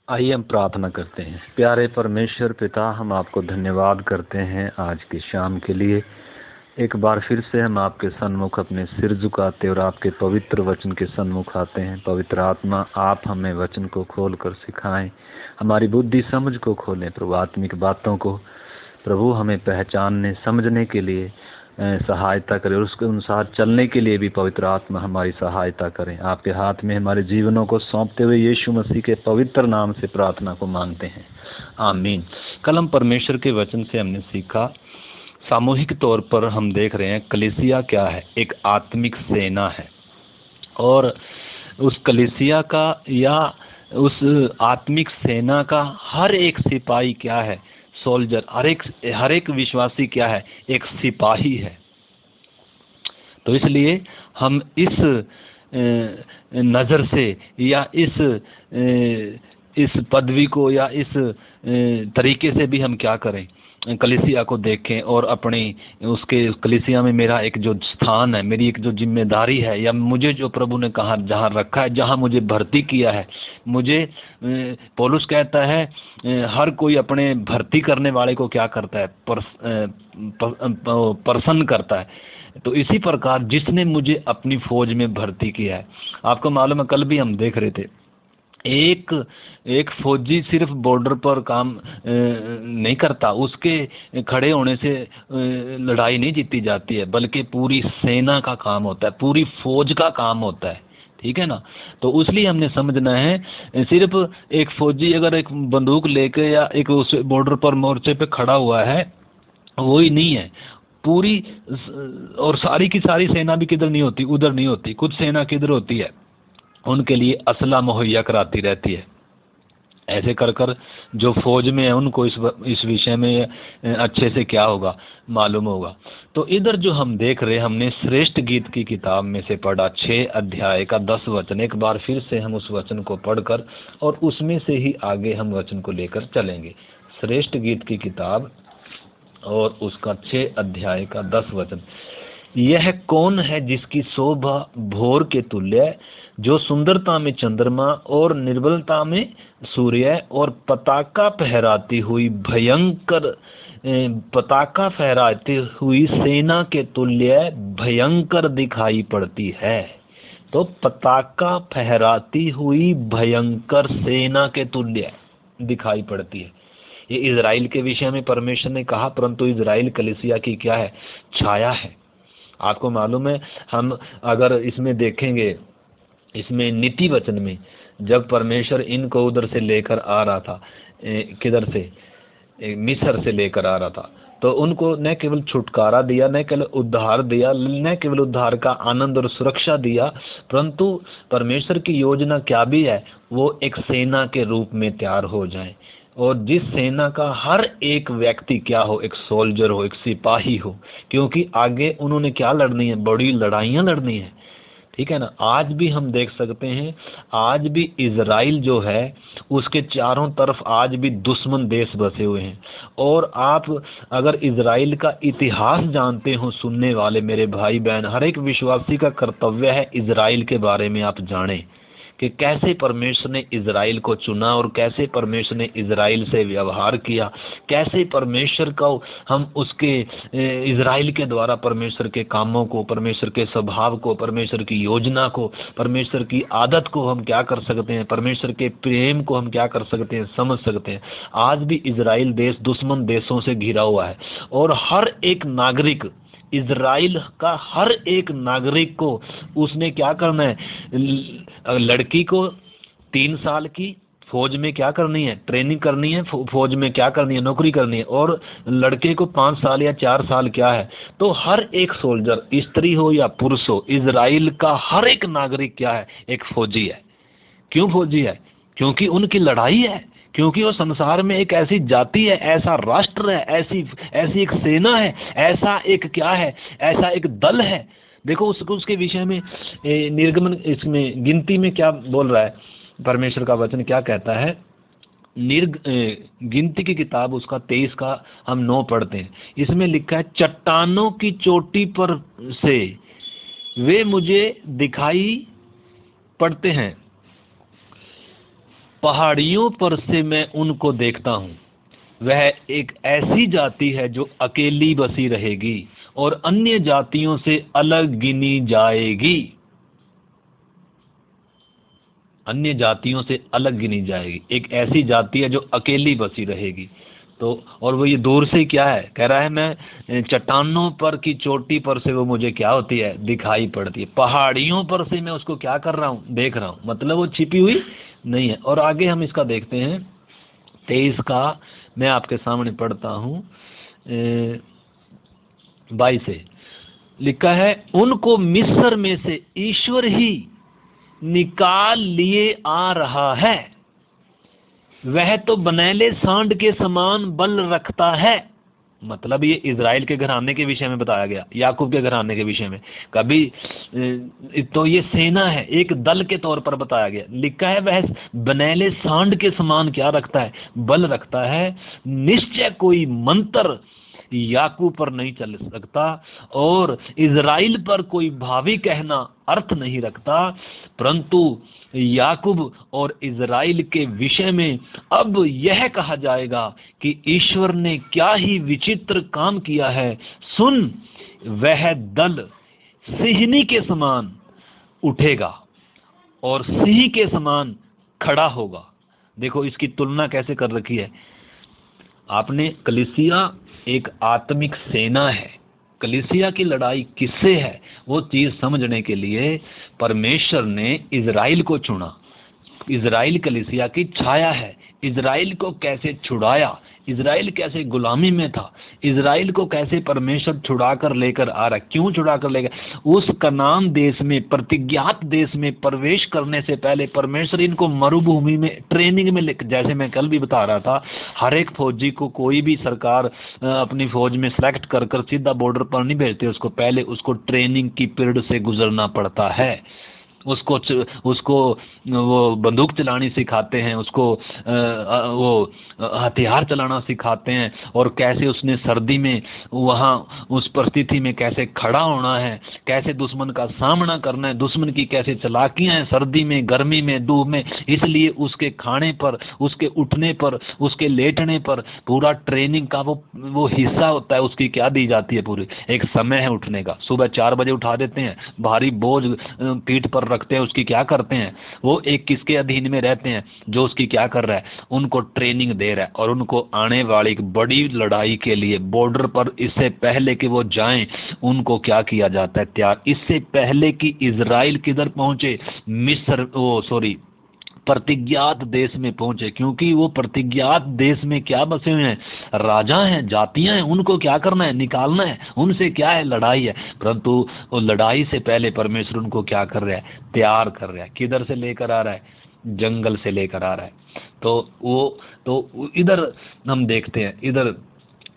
आइए हम प्रार्थना करते हैं। प्यारे परमेश्वर पिता, हम आपको धन्यवाद करते हैं आज की शाम के लिए। एक बार फिर से हम आपके सन्मुख अपने सिर झुकाते और आपके पवित्र वचन के सन्मुख आते हैं। पवित्र आत्मा, आप हमें वचन को खोल कर सिखाएं, हमारी बुद्धि समझ को खोलें प्रभु, आत्मिक बातों को प्रभु हमें पहचानने समझने के लिए सहायता करें और उसके अनुसार चलने के लिए भी पवित्र आत्मा हमारी सहायता करें। आपके हाथ में हमारे जीवनों को सौंपते हुए यीशु मसीह के पवित्र नाम से प्रार्थना को मांगते हैं, आमीन। कल हम परमेश्वर के वचन से हमने सीखा, सामूहिक तौर पर हम देख रहे हैं कलीसिया क्या है, एक आत्मिक सेना है। और उस कलीसिया का या उस आत्मिक सेना का हर एक सिपाही क्या है, सोल्जर। हर एक विश्वासी क्या है, एक सिपाही है। तो इसलिए हम इस नज़र से या इस पदवी को या इस तरीके से भी हम क्या करें, कलीसिया को देखें और अपनी उसके कलीसिया में मेरा एक जो स्थान है, मेरी एक जो जिम्मेदारी है, या मुझे जो प्रभु ने कहा जहाँ रखा है, जहाँ मुझे भर्ती किया है। मुझे पौलुस कहता है हर कोई अपने भर्ती करने वाले को क्या करता है, प्रसन्न करता है। तो इसी प्रकार जिसने मुझे अपनी फौज में भर्ती किया है, आपको मालूम है कल भी हम देख रहे थे, एक फौजी सिर्फ बॉर्डर पर काम नहीं करता, उसके खड़े होने से लड़ाई नहीं जीती जाती है, बल्कि पूरी सेना का काम होता है, पूरी फौज का काम होता है। ठीक है ना। तो इसलिए हमने समझना है, सिर्फ एक फौजी अगर एक बंदूक लेके या एक उस बॉर्डर पर मोर्चे पे खड़ा हुआ है वो ही नहीं है। पूरी और सारी की सारी सेना भी किधर नहीं होती, उधर नहीं होती। कुछ सेना किधर होती है, उनके लिए असला मुहैया कराती रहती है। ऐसे कर कर जो फौज में है उनको इस विषय में अच्छे से क्या होगा, मालूम होगा। तो इधर जो हम देख रहे, हमने श्रेष्ठ गीत की किताब में से पढ़ा 6 अध्याय का 10 वचन। एक बार फिर से हम उस वचन को पढ़कर और उसमें से ही आगे हम वचन को लेकर चलेंगे। श्रेष्ठ गीत की किताब और उसका 6 अध्याय का 10 वचन। यह कौन है जिसकी शोभा भोर के तुल्य है, जो सुंदरता में चंद्रमा और निर्बलता में सूर्य और पताका फहराती हुई सेना के तुल्य भयंकर दिखाई पड़ती है। तो पताका फहराती हुई भयंकर सेना के तुल्य दिखाई पड़ती है। ये इजराइल के विषय में परमेश्वर ने कहा, परंतु इजराइल कलीसिया की क्या है, छाया है। आपको मालूम है, हम अगर इसमें देखेंगे, इसमें नीति वचन में जब परमेश्वर इनको उधर से लेकर आ रहा था, किधर से, मिस्र से लेकर आ रहा था, तो उनको न केवल छुटकारा दिया, न केवल उद्धार दिया, न केवल उद्धार का आनंद और सुरक्षा दिया, परंतु परमेश्वर की योजना क्या भी है, वो एक सेना के रूप में तैयार हो जाए। और जिस सेना का हर एक व्यक्ति क्या हो, एक सोल्जर हो, एक सिपाही हो, क्योंकि आगे उन्होंने क्या लड़नी है, बड़ी लड़ाइयाँ लड़नी है। ठीक है ना। आज भी हम देख सकते हैं, आज भी इजराइल जो है उसके चारों तरफ आज भी दुश्मन देश बसे हुए हैं। और आप अगर इजराइल का इतिहास जानते हो, सुनने वाले मेरे भाई बहन, हर एक विश्वासी का कर्तव्य है इजराइल के बारे में आप जानें कि कैसे परमेश्वर ने इजराइल को चुना और कैसे परमेश्वर ने इजराइल से व्यवहार किया, कैसे परमेश्वर को हम उसके इजराइल के द्वारा परमेश्वर के कामों को, परमेश्वर के स्वभाव को, परमेश्वर की योजना को, परमेश्वर की आदत को हम क्या कर सकते हैं, परमेश्वर के प्रेम को हम क्या कर सकते हैं, समझ सकते हैं। आज भी इजराइल देश दुश्मन देशों से घिरा हुआ है और हर एक नागरिक, इजराइल का हर एक नागरिक को उसने क्या करना है, लड़की को 3 साल की फौज में क्या करनी है, ट्रेनिंग करनी है, फौज में क्या करनी है, नौकरी करनी है, और लड़के को 5 साल या 4 साल क्या है। तो हर एक सोल्जर, स्त्री हो या पुरुष हो, इजराइल का हर एक नागरिक क्या है, एक फौजी है। क्यों फौजी है? क्योंकि उनकी लड़ाई है, क्योंकि वो संसार में एक ऐसी जाति है, ऐसा राष्ट्र है, ऐसी ऐसी एक सेना है, ऐसा एक क्या है, ऐसा एक दल है। देखो उसके विषय में निर्गमन, इसमें गिनती में क्या बोल रहा है, परमेश्वर का वचन क्या कहता है। गिनती की किताब उसका 23 का हम 9 पढ़ते हैं। इसमें लिखा है, चट्टानों की चोटी पर से वे मुझे दिखाई पड़ते हैं, पहाड़ियों पर से मैं उनको देखता हूँ। वह एक ऐसी जाति है जो अकेली बसी रहेगी और अन्य जातियों से अलग गिनी जाएगी। अन्य जातियों से अलग गिनी जाएगी। एक ऐसी जाति है जो अकेली बसी रहेगी। तो और वो ये दूर से क्या है, कह रहा है मैं चट्टानों पर की चोटी पर से वो मुझे क्या होती है, दिखाई पड़ती है। पहाड़ियों पर से मैं उसको क्या कर रहा हूँ, देख रहा हूँ, मतलब वो छिपी हुई नहीं है। और आगे हम इसका देखते हैं 23 का, मैं आपके सामने पढ़ता हूँ 22 से लिखा है, उनको मिस्र में से ईश्वर ही निकाल लिए आ रहा है। वह तो बनेले सांड के समान बल रखता है। मतलब ये इज़राइल के घराने के विषय में बताया गया, याकूब के घराने के विषय में। कभी तो ये सेना है, एक दल के तौर पर बताया गया। लिखा है वह बनेले सांड के समान क्या रखता है, बल रखता है। निश्चय कोई मंत्र याकूब पर नहीं चल सकता और इज़राइल पर कोई भावी कहना अर्थ नहीं रखता, परंतु याकूब और इज़राइल के विषय में अब यह कहा जाएगा कि ईश्वर ने क्या ही विचित्र काम किया है। सुन, वह दल सिंहनी के समान उठेगा और सिंह के समान खड़ा होगा। देखो इसकी तुलना कैसे कर रखी है आपने। कलीसिया एक आत्मिक सेना है। कलीसिया की लड़ाई किससे है, वो चीज समझने के लिए परमेश्वर ने इज़राइल को चुना। इज़राइल कलीसिया की छाया है। इज़राइल को कैसे छुड़ाया, इज़राइल कैसे गुलामी में था, इज़राइल को कैसे परमेश्वर छुड़ा कर लेकर आ रहा है, क्यों छुड़ा कर लेकर, उस कनान देश में, प्रतिज्ञात देश में प्रवेश करने से पहले परमेश्वर इनको मरुभूमि में ट्रेनिंग में जैसे मैं कल भी बता रहा था, हर एक फौजी को कोई भी सरकार अपनी फौज में सेलेक्ट कर कर सीधा बॉर्डर पर नहीं भेजते, उसको पहले उसको ट्रेनिंग की पीरियड से गुजरना पड़ता है। उसको वो बंदूक चलानी सिखाते हैं, उसको वो हथियार चलाना सिखाते हैं, और कैसे उसने सर्दी में वहाँ उस परिस्थिति में कैसे खड़ा होना है, कैसे दुश्मन का सामना करना है, दुश्मन की कैसे चालाकियाँ हैं सर्दी में, गर्मी में, धूप में। इसलिए उसके खाने पर, उसके उठने पर, उसके लेटने पर पूरा ट्रेनिंग का वो हिस्सा होता है, उसकी क्या दी जाती है, पूरी एक समय है उठने का। सुबह 4 बजे उठा देते हैं, भारी बोझ पीठ पर रखते हैं, उसकी क्या करते हैं, वो एक किसके अधीन में रहते हैं, जो उसकी क्या कर रहा है, उनको ट्रेनिंग दे रहा है। और उनको आने वाली एक बड़ी लड़ाई के लिए बॉर्डर पर इससे पहले कि वो जाएं, उनको क्या किया जाता है, तैयार। इससे पहले कि इज़राइल किधर पहुंचे, प्रतिज्ञात देश में पहुंचे, क्योंकि वो प्रतिज्ञात देश में क्या बसे हुए हैं, राजा हैं, जातियां हैं, उनको क्या करना है, निकालना है, उनसे क्या है, लड़ाई है। परंतु वो लड़ाई से पहले परमेश्वर उनको क्या कर रहा है, तैयार कर रहा है। किधर से लेकर आ रहा है, जंगल से लेकर आ रहा है। तो इधर हम देखते हैं, इधर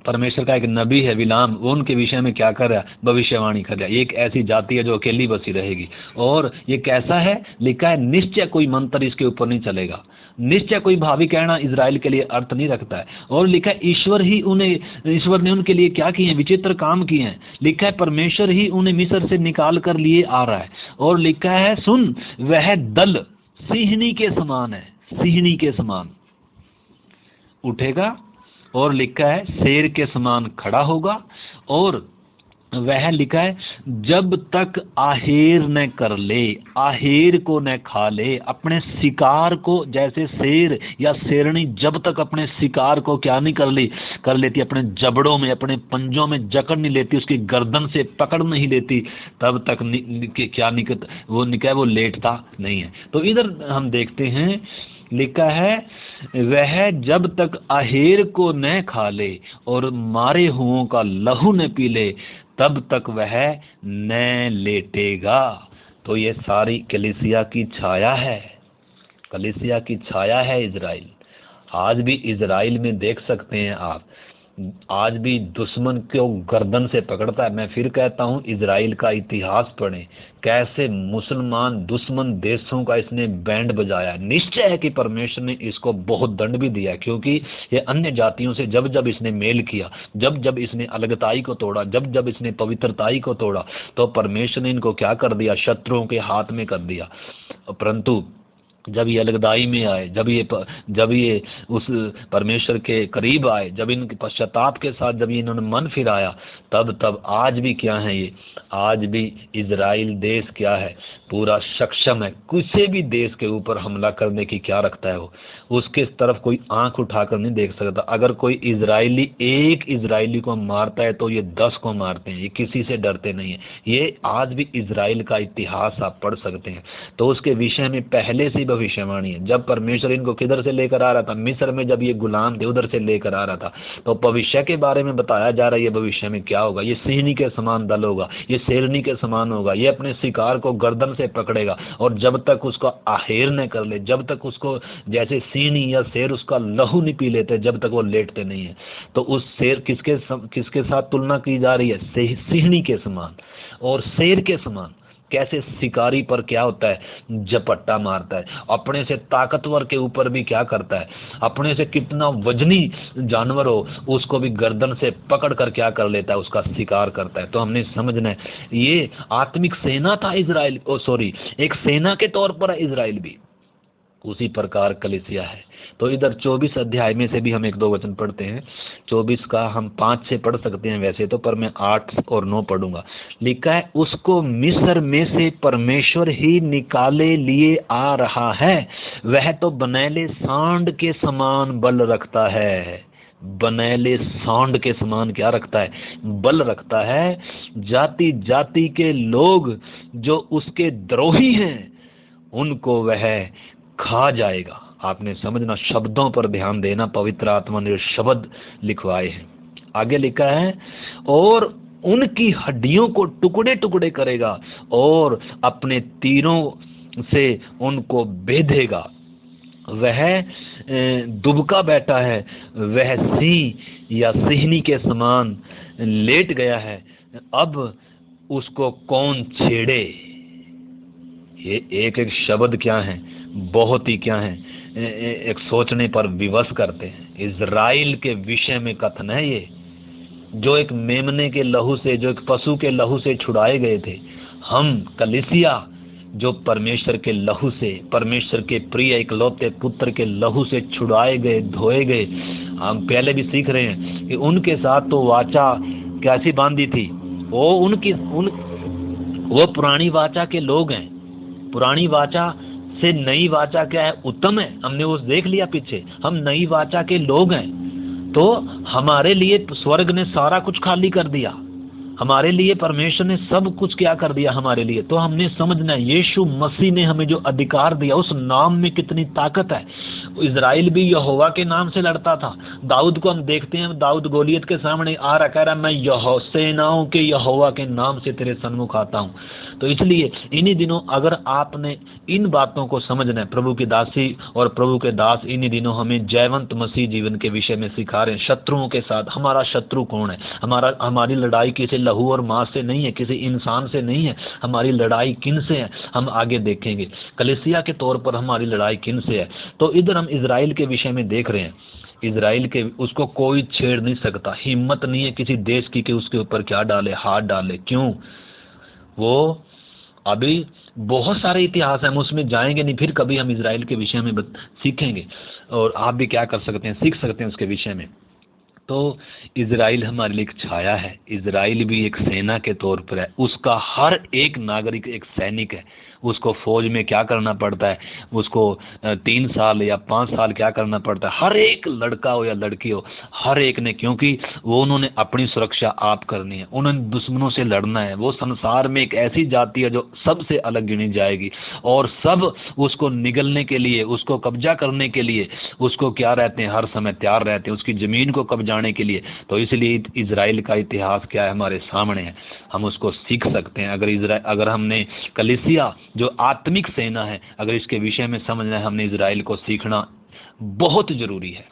परमेश्वर का एक नबी है बिलाम, वो उनके विषय में क्या कर रहा है, भविष्यवाणी कर रहा है। एक ऐसी जाति है जो अकेली बसी रहेगी। और ये कैसा है, लिखा है निश्चय कोई मंत्र इसके ऊपर नहीं चलेगा, निश्चय कोई भावी कहना इज़राइल के लिए अर्थ नहीं रखता है। और लिखा है ईश्वर ने उनके लिए क्या किए हैं, विचित्र काम किए हैं। लिखा है परमेश्वर ही उन्हें मिस्र से निकाल कर लिए आ रहा है। और लिखा है सुन, वह दल सिंहनी के समान है, सिंहनी के समान उठेगा। और लिखा है शेर के समान खड़ा होगा। और वह लिखा है जब तक आहेर न कर ले, आहेर को न खा ले, अपने शिकार को, जैसे शेर या शेरनी जब तक अपने शिकार को क्या नहीं कर लेती, अपने जबड़ों में, अपने पंजों में जकड़ नहीं लेती, उसकी गर्दन से पकड़ नहीं लेती, तब तक क्या निकल वो लेटता नहीं है। तो इधर हम देखते हैं, लिखा है वह जब तक आहेर को न खा ले और मारे हुओं का लहू न पी ले, तब तक वह न लेटेगा। तो ये सारी कलीसिया की छाया है, कलीसिया की छाया है इज़राइल। आज भी इज़राइल में देख सकते हैं आप, आज भी दुश्मन को गर्दन से पकड़ता है। मैं फिर कहता हूँ, इज़राइल का इतिहास पढ़ें, कैसे मुसलमान दुश्मन देशों का इसने बैंड बजाया। निश्चय है कि परमेश्वर ने इसको बहुत दंड भी दिया, क्योंकि ये अन्य जातियों से जब जब इसने मेल किया, जब जब इसने अलगताई को तोड़ा, जब जब इसने पवित्रताई को तोड़ा, तो परमेश्वर ने इनको क्या कर दिया, शत्रुओं के हाथ में कर दिया। परंतु जब ये अलगदाई में आए, जब ये उस परमेश्वर के करीब आए, जब इनके पश्चाताप के साथ जब इन्होंने मन फिराया, तब आज भी क्या है ये, आज भी इजराइल देश क्या है, पूरा सक्षम है किसी भी देश के ऊपर हमला करने की क्या रखता है वो, उसके तरफ कोई आंख उठाकर नहीं देख सकता। अगर कोई इजरायली एक इजरायली को मारता है तो ये 10 को मारते हैं, ये किसी से डरते नहीं है। ये आज भी इजराइल का इतिहास आप पढ़ सकते हैं। तो उसके विषय में पहले से भविष्यवाणी है। जब परमेश्वर इनको किधर से लेकर आ रहा था, मिस्र में जब ये गुलाम थे उधर से लेकर आ रहा था, तो भविष्य के बारे में बताया जा रहा है। ये भविष्य में क्या होगा, ये सिंहनी के समान दल होगा, ये शेरनी के समान होगा, ये अपने शिकार को गर्दन से पकड़ेगा और जब तक उसको आहेर न कर ले, जब तक उसको जैसे सिंहनी या शेर उसका लहू नहीं पी लेते, जब तक वो लेटते नहीं है। तो उस शेर किसके साथ तुलना की जा रही है, सिंहनी के समान और शेर के समान। कैसे शिकारी पर क्या होता है, झपट्टा मारता है, अपने से ताकतवर के ऊपर भी क्या करता है, अपने से कितना वजनी जानवर हो उसको भी गर्दन से पकड़ कर क्या कर लेता है, उसका शिकार करता है। तो हमने समझना है ये आत्मिक सेना था इजराइल, एक सेना के तौर पर है इजराइल भी, उसी प्रकार कलीसिया है। तो इधर 24 अध्याय में से भी हम 1-2 वचन पढ़ते हैं। 24 का हम 5 से पढ़ सकते हैं वैसे तो, पर मैं 8 और 9 पढ़ूंगा। लिखा है, उसको मिस्र में से परमेश्वर ही निकाले लिए आ रहा है, वह तो बनैले सांड के समान बल रखता है। बनैले सांड के समान क्या रखता है, बल रखता है। जाति जाति के लोग जो उसके द्रोही हैं उनको वह खा जाएगा। आपने समझना, शब्दों पर ध्यान देना, पवित्र आत्मा ने शब्द लिखवाए हैं। आगे लिखा है, और उनकी हड्डियों को टुकड़े टुकड़े करेगा और अपने तीरों से उनको बेधेगा। वह दुबका बैठा है, वह सिंह या सिंहनी के समान लेट गया है, अब उसको कौन छेड़े। ये एक एक शब्द क्या है, बहुत ही क्या है, एक सोचने पर विवश करते हैं। इजराइल के विषय में कथन है ये, जो एक मेमने के लहू से, जो एक पशु के लहू से छुड़ाए गए थे। हम कलीसिया जो परमेश्वर के लहू से, परमेश्वर के प्रिय इकलौते पुत्र के लहू से छुड़ाए गए, धोए गए। हम पहले भी सीख रहे हैं कि उनके साथ तो वाचा कैसी बांधी थी, वो पुरानी वाचा के लोग हैं। पुरानी वाचा से नई वाचा क्या है, उत्तम है। हमने वो देख लिया पीछे, हम नई वाचा के लोग हैं। तो हमारे लिए स्वर्ग ने सारा कुछ खाली कर दिया, हमारे लिए परमेश्वर ने सब कुछ क्या कर दिया हमारे लिए। तो हमने समझना है, यीशु मसीह ने हमें जो अधिकार दिया, उस नाम में कितनी ताकत है। इजराइल भी यहोवा के नाम से लड़ता था। दाऊद को हम देखते हैं, दाऊद गोलियत के सामने आ रहा, कह रहा मैं सेनाओं के यहोवा के नाम से तेरे सन्मुख आता हूँ। तो इसलिए इन्हीं दिनों अगर आपने इन बातों को समझना है, प्रभु की दासी और प्रभु के दास इन्हीं दिनों हमें जयवंत मसीह जीवन के विषय में सिखा रहे हैं। शत्रुओं के साथ, हमारा शत्रु कौन है, हमारी लड़ाई किसी लहू और मांस से नहीं है, किसी इंसान से नहीं है। हमारी लड़ाई किन से है, हम आगे देखेंगे। कलीसिया के तौर पर हमारी लड़ाई किन से है। तो इधर हम इजराइल के विषय में देख रहे हैं। इजराइल के, उसको कोई छेड़ नहीं सकता, हिम्मत नहीं है किसी देश की कि उसके ऊपर क्या डाले, हाथ डाले। क्यों? वो अभी बहुत सारे इतिहास हैं, हम उसमें जाएंगे नहीं, फिर कभी हम इजराइल के विषय में सीखेंगे और आप भी क्या कर सकते हैं, सीख सकते हैं उसके विषय में। तो इजराइल हमारे लिए एक छाया है। इजराइल भी एक सेना के तौर पर है, उसका हर एक नागरिक एक सैनिक है। उसको फौज में क्या करना पड़ता है, उसको 3 साल या 5 साल क्या करना पड़ता है, हर एक लड़का हो या लड़की हो, हर एक ने, क्योंकि वो उन्होंने अपनी सुरक्षा आप करनी है, उन्होंने दुश्मनों से लड़ना है। वो संसार में एक ऐसी जाति है जो सबसे अलग गिनी जाएगी और सब उसको निगलने के लिए, उसको कब्जा करने के लिए उसको क्या रहते हैं, हर समय तैयार रहते हैं, उसकी ज़मीन को कब्जाने के लिए। तो इसलिए इजराइल का इतिहास क्या है, हमारे सामने है, हम उसको सीख सकते हैं। अगर हमने कलीसिया जो आत्मिक सेना है, अगर इसके विषय में समझना है, हमने इजराइल को सीखना बहुत जरूरी है।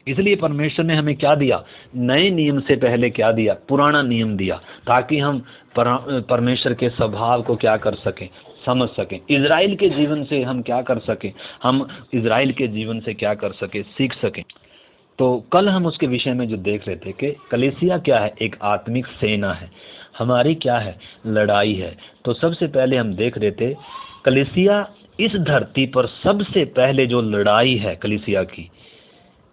इसलिए परमेश्वर ने हमें क्या दिया, नए नियम से पहले क्या दिया, पुराना नियम दिया, ताकि हम परमेश्वर के स्वभाव को क्या कर सकें, समझ सकें। इजराइल के जीवन से हम क्या कर सकें, हम इजराइल के जीवन से क्या कर सकें, सीख सकें। तो कल हम उसके विषय में जो देख रहे थे कि कलीसिया क्या है, एक आत्मिक सेना है, हमारी क्या है, लड़ाई है। तो सबसे पहले हम देख रहे थे कलीसिया इस धरती पर सबसे पहले जो लड़ाई है कलीसिया की,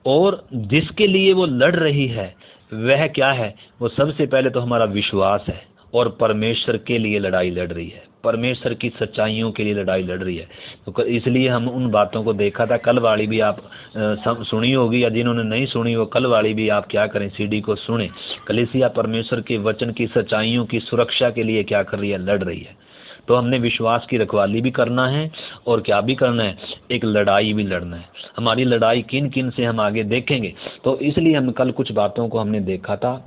और जिसके लिए वो लड़ रही है, वह क्या है? वो सबसे पहले तो हमारा विश्वास है, और परमेश्वर के लिए लड़ाई लड़ रही है, परमेश्वर की सच्चाइयों के लिए लड़ाई लड़ रही है। तो इसलिए हम उन बातों को देखा था, कल वाली भी आप सुनी होगी, या जिन्होंने नहीं सुनी वो कल वाली भी आप क्या करें, सीडी को सुने। कलीसिया परमेश्वर के वचन की सच्चाइयों की सुरक्षा के लिए क्या कर रही है? लड़ रही है। तो हमने विश्वास की रखवाली भी करना है, और क्या भी करना है? एक लड़ाई भी लड़ना है। हमारी लड़ाई किन किन से हम आगे देखेंगे। तो इसलिए हम कल कुछ बातों को हमने देखा था,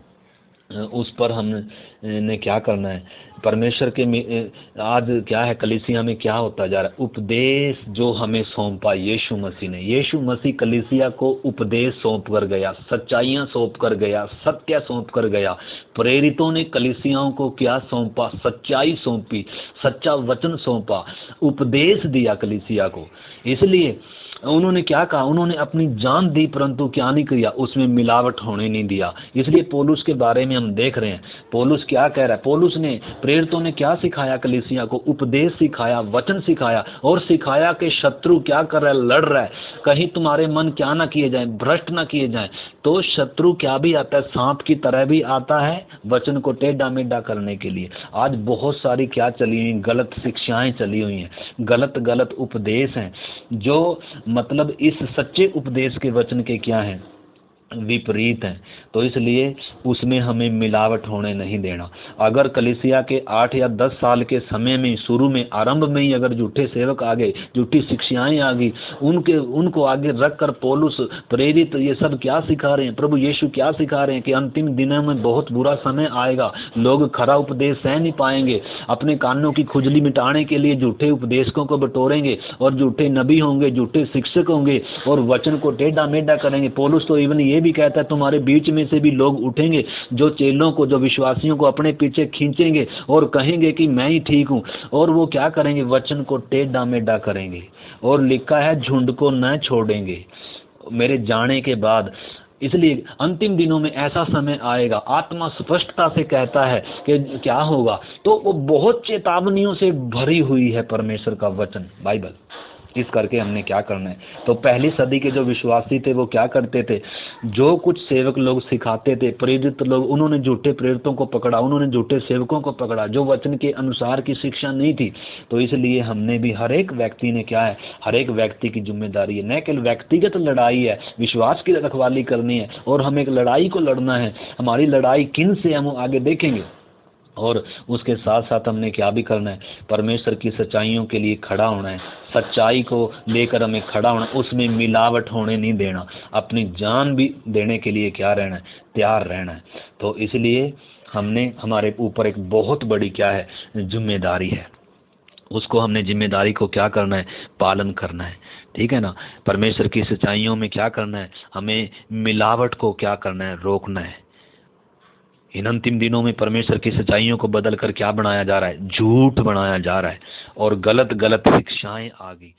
उस पर हमने क्या करना है, परमेश्वर के आज क्या है, कलीसिया में क्या होता जा रहा है? उपदेश जो हमें सौंपा यीशु मसीह ने, यीशु मसीह कलीसिया को उपदेश सौंप कर गया, सच्चाइयाँ सौंप कर गया, सत्य सौंप कर गया। प्रेरितों ने कलीसियाओं को क्या सौंपा? सच्चाई सौंपी, सच्चा वचन सौंपा, उपदेश दिया कलीसिया को। इसलिए उन्होंने क्या कहा? उन्होंने अपनी जान दी, परंतु क्या नहीं किया? उसमें मिलावट होने नहीं दिया। इसलिए पौलुस के बारे में हम देख रहे हैं, पौलुस क्या कह रहा है। पौलुस ने, प्रेरितों ने क्या सिखाया कलीसिया को? उपदेश सिखाया, वचन सिखाया, और सिखाया कि शत्रु क्या कर रहा है? लड़ रहा है। कहीं तुम्हारे मन क्या ना किए जाए, भ्रष्ट ना किए जाए। तो शत्रु क्या भी आता है? सांप की तरह भी आता है, वचन को टेढ़ा मेढ़ा करने के लिए। आज बहुत सारी क्या चली हुई? गलत शिक्षाएं चली हुई हैं, गलत गलत उपदेश हैं, जो मतलब इस सच्चे उपदेश के वचन के क्या हैं? विपरीत हैं। तो इसलिए उसमें हमें मिलावट होने नहीं देना। अगर कलीसिया के 8 या 10 साल के समय में, शुरू में, आरंभ में ही अगर झूठे सेवक आ गए, झूठी शिक्षाएं आ गई, उनको आगे रखकर पौलुस, प्रेरित ये सब क्या सिखा रहे हैं, प्रभु यीशु क्या सिखा रहे हैं कि अंतिम दिनों में बहुत बुरा समय आएगा, लोग खरा उपदेश सह नहीं पाएंगे, अपने कानों की खुजली मिटाने के लिए झूठे उपदेशकों को बटोरेंगे, और झूठे नबी होंगे, झूठे शिक्षक होंगे, और वचन को टेढ़ा मेढ़ा करेंगे। पौलुस तो इवन ये भी कहता है, तुम्हारे बीच में से भी लोग उठेंगे जो चेलों को, जो विश्वासियों को अपने पीछे खींचेंगे और कहेंगे कि मैं ही ठीक हूं, और वो क्या करेंगे? वचन को टेढ़ा मेढ़ा करेंगे। और लिखा है, झुंड को न छोड़ेंगे मेरे जाने के बाद। इसलिए अंतिम दिनों में ऐसा समय आएगा, आत्मा स्पष्टता से कहता है कि क्या होगा। तो वो बहुत चेतावनियों से भरी हुई है परमेश्वर का वचन, बाइबल। इस करके हमने क्या करना है? तो पहली सदी के जो विश्वासी थे वो क्या करते थे? जो कुछ सेवक लोग सिखाते थे, प्रेरित लोग, उन्होंने झूठे प्रेरितों को पकड़ा, उन्होंने झूठे सेवकों को पकड़ा, जो वचन के अनुसार की शिक्षा नहीं थी। तो इसलिए हमने भी, हर एक व्यक्ति ने क्या है, हर एक व्यक्ति की जिम्मेदारी है, न केवल व्यक्तिगत लड़ाई है, विश्वास की रखवाली करनी है, और हमें एक लड़ाई को लड़ना है। हमारी लड़ाई किन से, हम आगे देखेंगे। और उसके साथ साथ हमने क्या भी करना है? परमेश्वर की सच्चाइयों के लिए खड़ा होना है, सच्चाई को लेकर हमें खड़ा होना, उसमें मिलावट होने नहीं देना, अपनी जान भी देने के लिए क्या रहना है? तैयार रहना है। तो इसलिए हमारे ऊपर एक बहुत बड़ी क्या है? जिम्मेदारी है। उसको हमने, जिम्मेदारी को क्या करना है? पालन करना है। ठीक है ना? परमेश्वर की सच्चाइयों में क्या करना है? हमें मिलावट को क्या करना है? रोकना है। इन अंतिम दिनों में परमेश्वर की सच्चाइयों को बदल कर क्या बनाया जा रहा है? झूठ बनाया जा रहा है, और गलत गलत शिक्षाएं आ गई।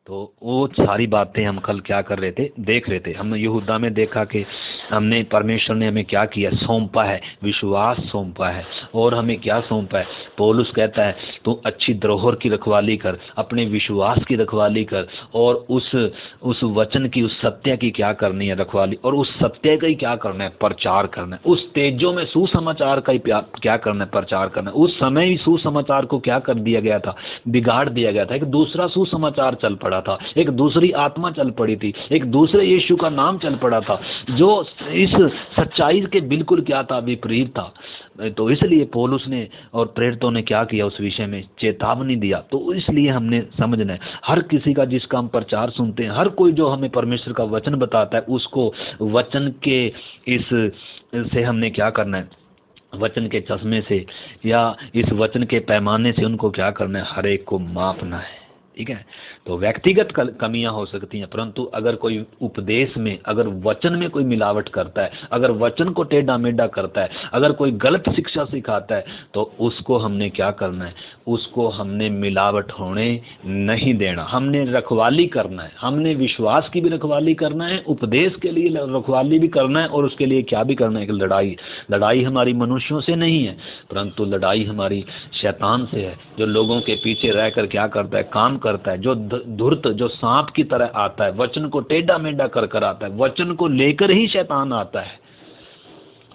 तो वो सारी बातें हम कल क्या कर रहे थे? देख रहे थे। हमने यहूदा में देखा कि हमने, परमेश्वर ने हमें क्या किया? सौंपा है, विश्वास सौंपा है। और हमें क्या सौंपा है? पौलुस कहता है, तू अच्छी धरोहर की रखवाली कर, अपने विश्वास की रखवाली कर, और उस वचन की, उस सत्य की क्या करनी है? रखवाली। और उस सत्य का ही क्या करना है? प्रचार करना है। उस तेजों में सुसमाचार का ही क्या करना है? प्रचार करना है। उस समय ही सुसमाचार को क्या कर दिया गया था? बिगाड़ दिया गया था। एक दूसरा सुसमाचार चल पड़ा था, एक दूसरी आत्मा चल पड़ी थी, एक दूसरे यीशु का नाम चल पड़ा था, जो इस सच्चाई के बिल्कुल क्या था? विपरीत था। तो इसलिए पौलुस ने और प्रेरितों ने क्या किया? उस विषय में चेतावनी दिया। तो इसलिए हमने समझना है, हर किसी का जिसका हम प्रचार सुनते हैं, हर कोई जो हमें परमेश्वर का वचन बताता है, उसको वचन के इस से हमने क्या करना है? वचन के चश्मे से, या इस वचन के पैमाने से उनको क्या करना है? हर एक को मापना है। ठीक है? तो व्यक्तिगत कमियां हो सकती हैं, परंतु अगर कोई उपदेश में, अगर वचन में कोई मिलावट करता है, अगर वचन को टेढ़ा मेढ़ा करता है, अगर कोई गलत शिक्षा सिखाता है, तो उसको हमने क्या करना है? उसको हमने मिलावट होने नहीं देना। हमने रखवाली करना है, हमने विश्वास की भी रखवाली करना है, उपदेश के लिए रखवाली भी करना है, और उसके लिए क्या भी करना है? कि लड़ाई हमारी मनुष्यों से नहीं है, परंतु लड़ाई हमारी शैतान से है, जो लोगों के पीछे रहकर क्या करता है? काम करता है, जो धूर्त, जो सांप की तरह आता है, वचन को टेढ़ा मेढ़ा कर कर आता है, वचन को लेकर ही शैतान आता है।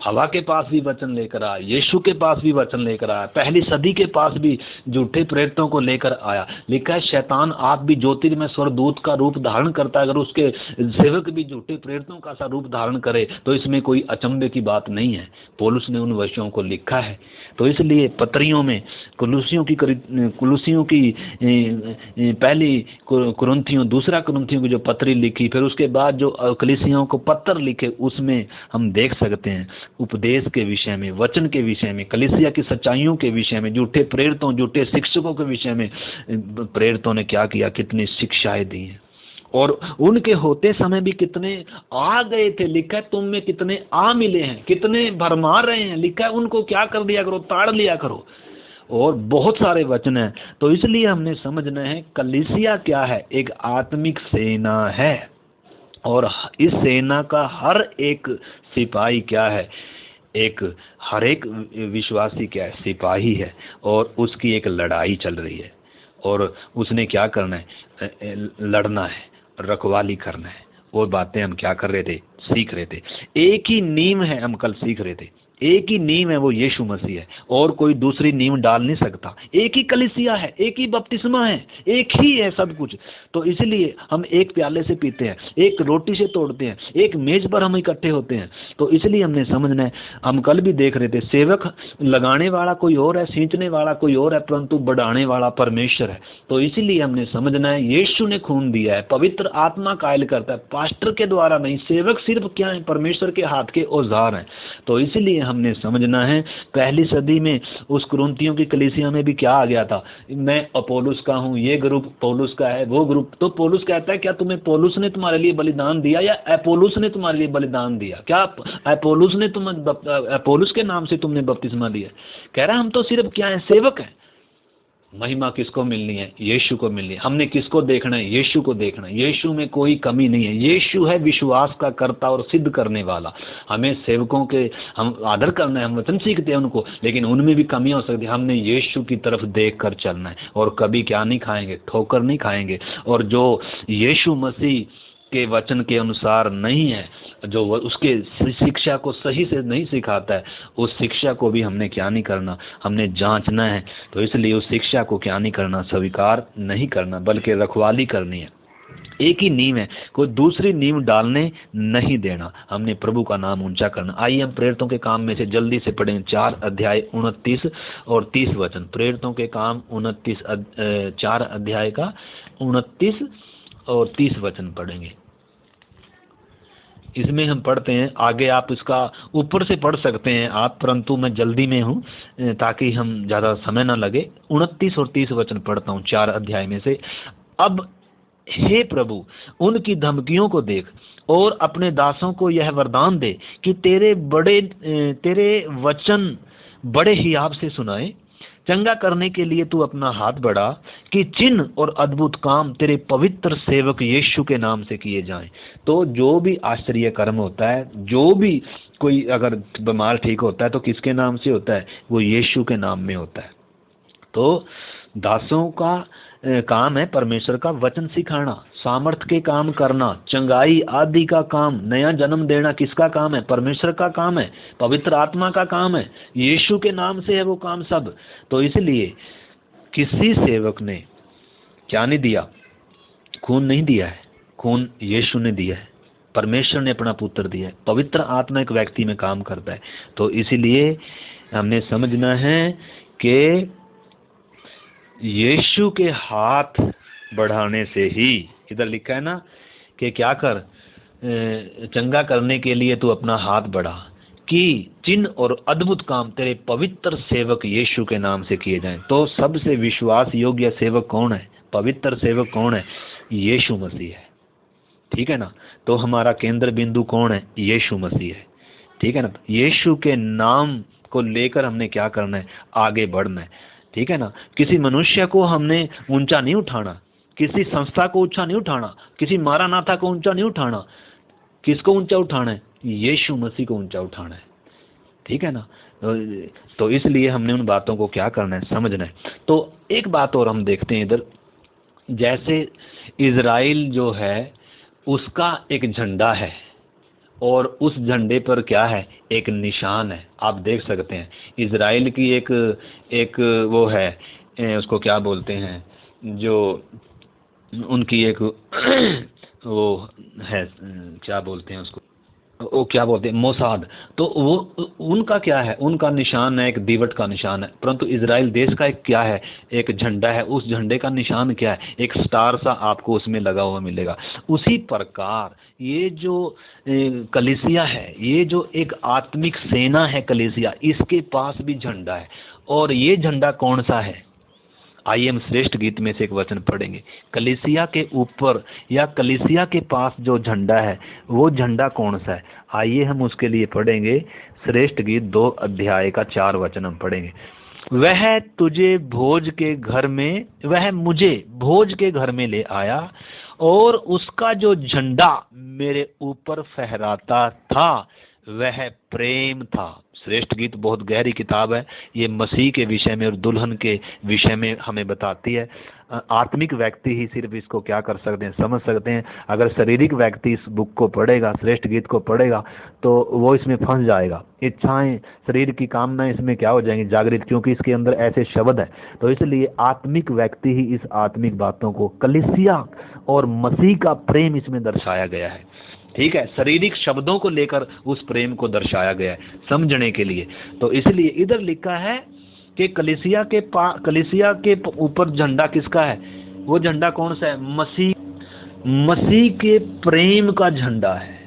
हवा के पास भी वचन लेकर आया, यीशु के पास भी वचन लेकर आया, पहली सदी के पास भी झूठे प्रेरितों को लेकर आया। लिखा है शैतान आप भी ज्योतिर्मय स्वरदूत का रूप धारण करता है, अगर उसके सेवक भी झूठे प्रेरितों का सा रूप धारण करे तो इसमें कोई अचंभे की बात नहीं है। पौलुस ने उन विषयों को लिखा है। तो इसलिए पत्रियों में कुलुसियों की पहली कुरिन्थियों, दूसरा कुरिन्थियों की जो पत्री लिखी, फिर उसके बाद जो कलीसियाओं को पत्र लिखे, उसमें हम देख सकते हैं उपदेश के विषय में, वचन के विषय में, कलीसिया की सच्चाइयों के विषय में, झूठे प्रेरितों, झूठे शिक्षकों के विषय में प्रेरितों ने क्या किया, कितनी शिक्षाएं दी हैं। और उनके होते समय भी कितने आ गए थे। लिखा है तुम में कितने आ मिले हैं, कितने भरमार रहे हैं। लिखा है उनको क्या कर दिया करो, ताड़ लिया करो। और बहुत सारे वचन हैं। तो इसलिए हमने समझना है कलीसिया क्या है, एक आत्मिक सेना है। और इस सेना का हर एक सिपाही क्या है, हर एक विश्वासी क्या है, सिपाही है। और उसकी एक लड़ाई चल रही है और उसने क्या करना है, लड़ना है, रखवाली करना है। वो बातें हम क्या कर रहे थे, सीख रहे थे। एक ही नींव है, हम कल सीख रहे थे, एक ही नींव है, वो यीशु मसीह है, और कोई दूसरी नींव डाल नहीं सकता। एक ही कलीसिया है, एक ही बपतिस्मा है, एक ही है सब कुछ। तो इसलिए हम एक प्याले से पीते हैं, एक रोटी से तोड़ते हैं, एक मेज पर हम इकट्ठे होते हैं। तो इसलिए हमने समझना है, हम कल भी देख रहे थे, सेवक लगाने वाला कोई और है, सींचने वाला कोई और है, परंतु बढ़ाने वाला परमेश्वर है। तो इसलिए हमने समझना है यीशु ने खून दिया है, पवित्र आत्मा कायल करता है, पास्टर के द्वारा नहीं। सेवक सिर्फ क्या है, परमेश्वर के हाथ के औजार हैं। तो इसलिए हमने समझना है, पहली सदी में उस कुरिन्थियों की कलीसिया में भी क्या आ गया था, मैं अपोलोस का हूँ, ये ग्रुप पौलुस का है, वो ग्रुप। तो पौलुस कहता है क्या तुम्हें पौलुस ने तुम्हारे लिए बलिदान दिया या अपोलोस ने तुम्हारे लिए बलिदान दिया? क्या अपोलोस ने अपोलोस के नाम से तुमने बपतिस्मा दिया? कह रहा है हम तो सिर्फ क्या है, सेवक हैं। महिमा किसको मिलनी है, यीशु को मिलनी है। हमने किसको देखना है, यीशु को देखना है। यीशु में कोई कमी नहीं है। यीशु है विश्वास का कर्ता और सिद्ध करने वाला। हमें सेवकों के हम आदर करना है, हम वचन सीखते हैं उनको, लेकिन उनमें भी कमी हो सकती है। हमने यीशु की तरफ देख कर चलना है और कभी क्या नहीं खाएंगे, ठोकर नहीं खाएंगे। और जो यीशु मसीह के वचन के अनुसार नहीं है, जो उसके शिक्षा को सही से नहीं सिखाता है, उस शिक्षा को भी हमने क्या नहीं करना, हमने जांचना है। तो इसलिए उस शिक्षा को क्या नहीं करना, स्वीकार नहीं करना, बल्कि रखवाली करनी है। एक ही नींव है, कोई दूसरी नींव डालने नहीं देना। हमने प्रभु का नाम ऊंचा करना। आइए हम प्रेरितों के काम में से जल्दी से पढ़ें 4 अध्याय 29 और 30 वचन। प्रेरितों के काम 4 अध्याय का 29 और 30 वचन पढ़ेंगे। इसमें हम पढ़ते हैं, आगे आप इसका ऊपर से पढ़ सकते हैं आप, परंतु मैं जल्दी में हूँ ताकि हम ज़्यादा समय ना लगे। 29 और 30 वचन पढ़ता हूँ 4 अध्याय में से। अब हे प्रभु, उनकी धमकियों को देख और अपने दासों को यह वरदान दे कि तेरे वचन बड़े हियाव से सुनाए, चंगा करने के लिए तू अपना हाथ बढ़ा, कि चिन्ह और अद्भुत काम तेरे पवित्र सेवक यीशु के नाम से किए जाएं। तो जो भी आश्चर्य कर्म होता है, जो भी कोई अगर बीमार ठीक होता है तो किसके नाम से होता है, वो यीशु के नाम में होता है। तो दासों का काम है परमेश्वर का वचन सिखाना, सामर्थ के काम करना, चंगाई आदि का काम, नया जन्म देना किसका काम है, परमेश्वर का काम है, पवित्र आत्मा का काम है, यीशु के नाम से है वो काम सब। तो इसलिए किसी सेवक ने क्या नहीं दिया, खून नहीं दिया है, खून यीशु ने दिया है, परमेश्वर ने अपना पुत्र दिया है, पवित्र आत्मा एक व्यक्ति में काम करता है। तो इसीलिए हमने समझना है कि यीशु के हाथ बढ़ाने से ही, इधर लिखा है ना कि क्या कर, चंगा करने के लिए तू अपना हाथ बढ़ा, कि चिन्ह और अद्भुत काम तेरे पवित्र सेवक यीशु के नाम से किए जाएं। तो सबसे विश्वास योग्य सेवक कौन है, पवित्र सेवक कौन है, यीशु मसीह है। ठीक है ना। तो हमारा केंद्र बिंदु कौन है, यीशु मसीह है। ठीक है ना। यीशु के नाम को लेकर हमने क्या करना है, आगे बढ़ना है। ठीक है ना। किसी मनुष्य को हमने ऊंचा नहीं उठाना, किसी संस्था को ऊंचा नहीं उठाना, किसी मारानाथा को ऊंचा नहीं उठाना। किसको ऊंचा उठाना है, यीशु मसीह को ऊंचा उठाना है। ठीक है ना। तो इसलिए हमने उन बातों को क्या करना है, समझना है। तो एक बात और हम देखते हैं इधर, जैसे इज़राइल जो है उसका एक झंडा है और उस झंडे पर क्या है, एक निशान है। आप देख सकते हैं इज़राइल की एक एक वो है, उसको क्या बोलते हैं, जो उनकी एक वो है, क्या बोलते हैं उसको, वो क्या बोलते हैं, मोसाद। तो वो उनका क्या है, उनका निशान है एक दीवट का निशान है, परंतु इज़राइल देश का एक क्या है, एक झंडा है। उस झंडे का निशान क्या है, एक स्टार सा आपको उसमें लगा हुआ मिलेगा। उसी प्रकार ये जो कलीसिया है, ये जो एक आत्मिक सेना है कलीसिया, इसके पास भी झंडा है। और ये झंडा कौन सा है, आइए हम श्रेष्ठ गीत में से एक वचन पढ़ेंगे। कलीसिया के ऊपर या कलीसिया के पास जो झंडा है वो झंडा कौन सा है, आइए हम उसके लिए पढ़ेंगे। श्रेष्ठ गीत 2 अध्याय का 4 वचन हम पढ़ेंगे। वह तुझे भोज के घर में, वह मुझे भोज के घर में ले आया और उसका जो झंडा मेरे ऊपर फहराता था वह प्रेम था। श्रेष्ठ गीत बहुत गहरी किताब है, ये मसीह के विषय में और दुल्हन के विषय में हमें बताती है। आत्मिक व्यक्ति ही सिर्फ इसको क्या कर सकते हैं, समझ सकते हैं। अगर शारीरिक व्यक्ति इस बुक को पढ़ेगा, श्रेष्ठ गीत को पढ़ेगा, तो वो इसमें फंस जाएगा। इच्छाएं, शरीर की कामनाएं इसमें क्या हो जाएंगी, जागृत, क्योंकि इसके अंदर ऐसे शब्द है। तो इसलिए आत्मिक व्यक्ति ही इस आत्मिक बातों को, कलीसिया और मसीह का प्रेम इसमें दर्शाया गया है। ठीक है, शारीरिक शब्दों को लेकर उस प्रेम को दर्शाया गया है समझने के लिए। तो इसलिए इधर लिखा है कि कलीसिया के ऊपर झंडा किसका है, वो झंडा कौन सा है, मसीह, मसीह के प्रेम का झंडा है।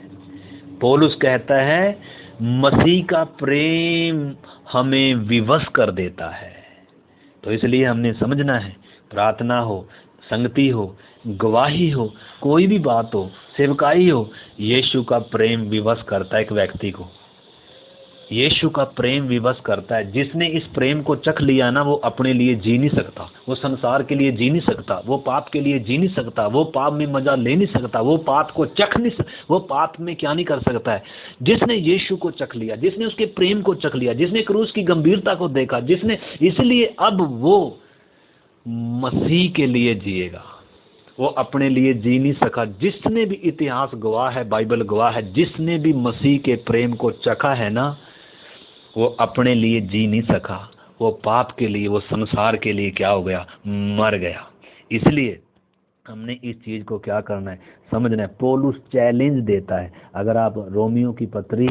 पौलुस कहता है मसीह का प्रेम हमें विवश कर देता है। तो इसलिए हमने समझना है, प्रार्थना हो, संगति हो, गवाही हो, कोई भी बात हो, सेवकाई हो, यीशु का प्रेम विवश करता है एक व्यक्ति को। यीशु का प्रेम विवश करता है। जिसने इस प्रेम को चख लिया ना, वो अपने लिए जी नहीं सकता, वो संसार के लिए जी नहीं सकता, वो पाप के लिए जी नहीं सकता, वो पाप में मजा ले नहीं सकता, वो पाप को चख नहीं वो पाप में क्या नहीं कर सकता है। जिसने यीशु को चख लिया, जिसने उसके प्रेम को चख लिया, जिसने क्रूस की गंभीरता को देखा, जिसने, इसलिए अब वो मसीह के लिए जिएगा, वो अपने लिए जी नहीं सका। जिसने भी, इतिहास गवाह है, बाइबल गवाह है, जिसने भी मसीह के प्रेम को चखा है ना, वो अपने लिए जी नहीं सका, वो पाप के लिए, वो संसार के लिए क्या हो गया, मर गया। इसलिए हमने इस चीज को क्या करना है, समझना है। पौलुस चैलेंज देता है। अगर आप रोमियो की पत्री,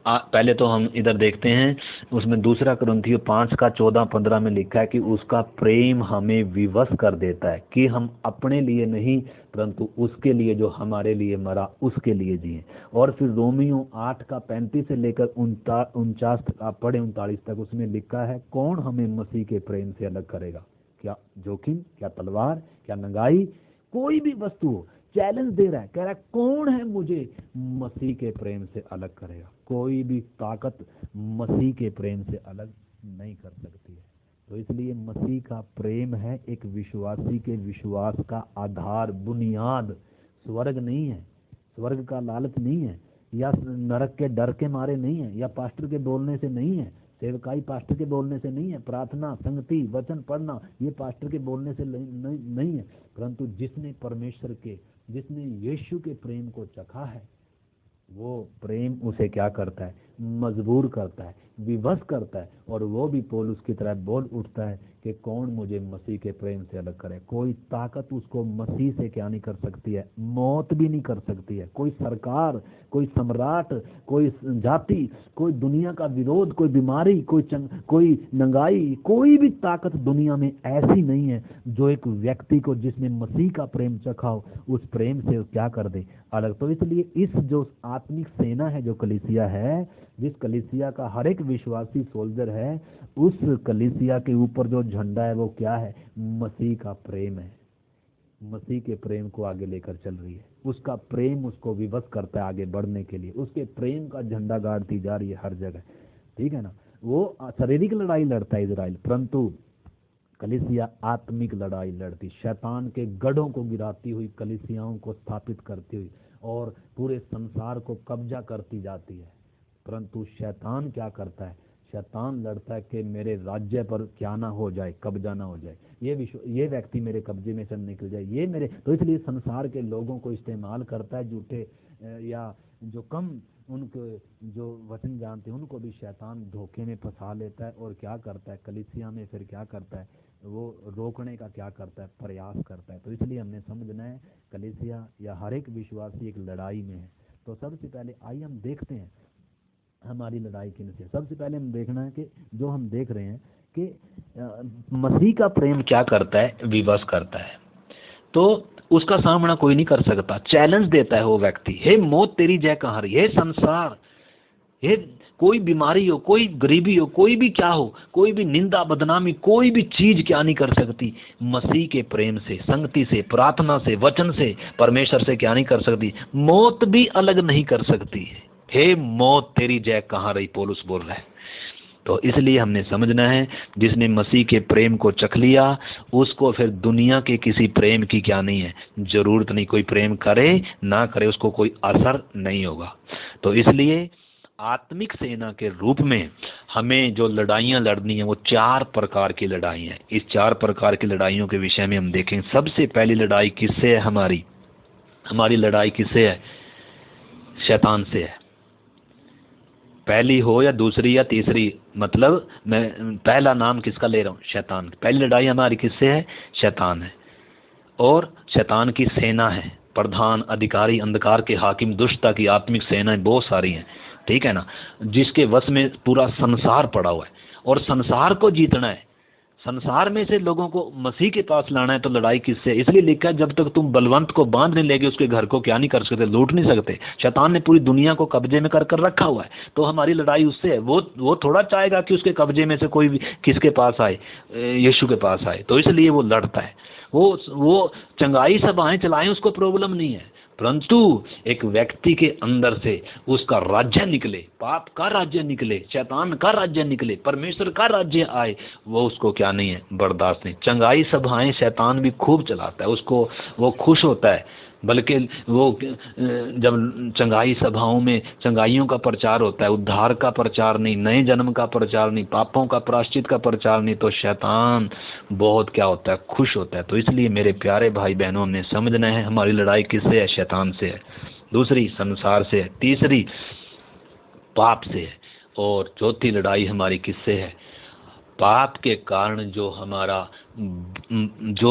पहले तो हम इधर देखते हैं, उसमें 2 कुरिन्थियों 5 का 14-15 में लिखा है कि उसका प्रेम हमें विवश कर देता है कि हम अपने लिए नहीं, परंतु उसके लिए जो हमारे लिए मरा, उसके लिए जिए। और फिर रोमियो 8 का 35 से लेकर 49 तक आप पढ़े, 39 तक, उसमें लिखा है कौन हमें मसीह के प्रेम से अलग करेगा, क्या जोखिम, क्या तलवार, क्या नंगाई, कोई भी वस्तु हो। चैलेंज दे रहा है, कह रहा है कौन है मुझे मसीह के प्रेम से अलग करेगा। कोई भी ताकत मसीह के प्रेम से अलग नहीं कर सकती है। तो इसलिए मसीह का प्रेम है एक विश्वासी के विश्वास का आधार, बुनियाद। स्वर्ग नहीं है, स्वर्ग का लालच नहीं है, या नरक के डर के मारे नहीं है, या पास्टर के बोलने से नहीं है, सेवकाई पास्टर के बोलने से नहीं है, प्रार्थना, संगति, वचन पढ़ना, ये पास्टर के बोलने से नहीं है, परंतु जिसने परमेश्वर के, जिसने यीशु के प्रेम को चखा है, वो प्रेम उसे क्या करता है, मजबूर करता है, विवश करता है। और वो भी पौलुस की तरह बोल उठता है कि कौन मुझे मसीह के प्रेम से अलग करे। कोई ताकत उसको मसीह से क्या नहीं कर सकती है, मौत भी नहीं कर सकती है। कोई सरकार, कोई सम्राट, कोई जाति, कोई दुनिया का विरोध, कोई बीमारी, कोई नंगाई, कोई भी ताकत दुनिया में ऐसी नहीं है जो एक व्यक्ति को, जिसने मसीह का प्रेम चखा हो, उस प्रेम से क्या कर दे, अलग। तो इसलिए इस जो आत्मिक सेना है, जो कलीसिया है, जिस कलीसिया का हर एक विश्वासी सोल्जर है, उस कलीसिया के ऊपर जो झंडा है वो क्या है, मसीह का प्रेम है। मसीह के प्रेम को आगे लेकर चल रही है, उसका प्रेम उसको विवश करता है आगे बढ़ने के लिए, उसके प्रेम का झंडा गाड़ती जा रही है हर जगह। ठीक है ना। वो शारीरिक लड़ाई लड़ता है इजराइल, परंतु कलीसिया आत्मिक लड़ाई लड़ती, शैतान के गढ़ों को गिराती हुई, कलीसियाओं को स्थापित करती हुई और पूरे संसार को कब्जा करती जाती है। परंतु शैतान क्या करता है, शैतान लड़ता है कि मेरे राज्य पर क्या ना हो जाए, कब्जा ना हो जाए, ये व्यक्ति मेरे कब्जे में से निकल जाए, ये मेरे, तो इसलिए संसार के लोगों को इस्तेमाल करता है, झूठे या जो कम उनको जो वचन जानते हैं उनको भी शैतान धोखे में फंसा लेता है। और क्या करता है कलीसिया में, फिर क्या करता है, वो रोकने का क्या करता है, प्रयास करता है। तो इसलिए हमने समझना है कलीसिया या हर एक विश्वासी एक लड़ाई में है। तो सबसे पहले आइए हम देखते हैं हमारी लड़ाई किन से। सबसे पहले हम देखना है कि जो हम देख रहे हैं कि मसीह का प्रेम क्या करता है, विवश करता है। तो उसका सामना कोई नहीं कर सकता, चैलेंज देता है वो व्यक्ति, हे मौत तेरी जय कहाँ रही, हे संसार, हे कोई बीमारी हो, कोई गरीबी हो, कोई भी क्या हो, कोई भी निंदा बदनामी, कोई भी चीज क्या नहीं कर सकती, मसीह के प्रेम से, संगति से, प्रार्थना से, वचन से, परमेश्वर से क्या नहीं कर सकती, मौत भी अलग नहीं कर सकती। हे मौत तेरी जय कहाँ रही, पौलुस बोल रहा है। तो इसलिए हमने समझना है जिसने मसीह के प्रेम को चख लिया उसको फिर दुनिया के किसी प्रेम की क्या नहीं है, जरूरत नहीं। कोई प्रेम करे ना करे उसको कोई असर नहीं होगा। तो इसलिए आत्मिक सेना के रूप में हमें जो लड़ाइयाँ लड़नी है वो 4 प्रकार की लड़ाई हैं। इस 4 प्रकार की लड़ाइयों के विषय में हम देखें। सबसे पहली लड़ाई किससे है, हमारी लड़ाई किससे है, शैतान से है। पहली हो या दूसरी या तीसरी, मतलब मैं पहला नाम किसका ले रहा हूँ, शैतान। पहली लड़ाई हमारी किससे है, शैतान है। और शैतान की सेना है, प्रधान, अधिकारी, अंधकार के हाकिम, दुष्टता की आत्मिक सेनाएं बहुत सारी हैं, ठीक है ना, जिसके वश में पूरा संसार पड़ा हुआ है। और संसार को जीतना है, संसार में से लोगों को मसीह के पास लाना है। तो लड़ाई किससे, इसलिए लिखा है जब तक तुम बलवंत को बांध नहीं लेगे उसके घर को क्या नहीं कर सकते, लूट नहीं सकते। शैतान ने पूरी दुनिया को कब्जे में कर कर रखा हुआ है। तो हमारी लड़ाई उससे है। वो थोड़ा चाहेगा कि उसके कब्जे में से कोई भी किसके पास आए, यीशु के पास आए। तो इसलिए वो लड़ता है। वो चंगाई सभाएं चलाएं, उसको प्रॉब्लम नहीं है, परंतु एक व्यक्ति के अंदर से उसका राज्य निकले, पाप का राज्य निकले, शैतान का राज्य निकले, परमेश्वर का राज्य आए, वो उसको क्या नहीं है, बर्दाश्त नहीं। चंगाई सभाएं शैतान भी खूब चलाता है, उसको वो खुश होता है। बल्कि वो जब चंगाई सभाओं में चंगाइयों का प्रचार होता है, उद्धार का प्रचार नहीं, नए जन्म का प्रचार नहीं, पापों का प्रायश्चित का प्रचार नहीं, तो शैतान बहुत क्या होता है, खुश होता है। तो इसलिए मेरे प्यारे भाई बहनों ने समझना है हमारी लड़ाई किससे है, शैतान से है। दूसरी संसार से है, तीसरी पाप से है, और चौथी लड़ाई हमारी किससे है, पाप के कारण जो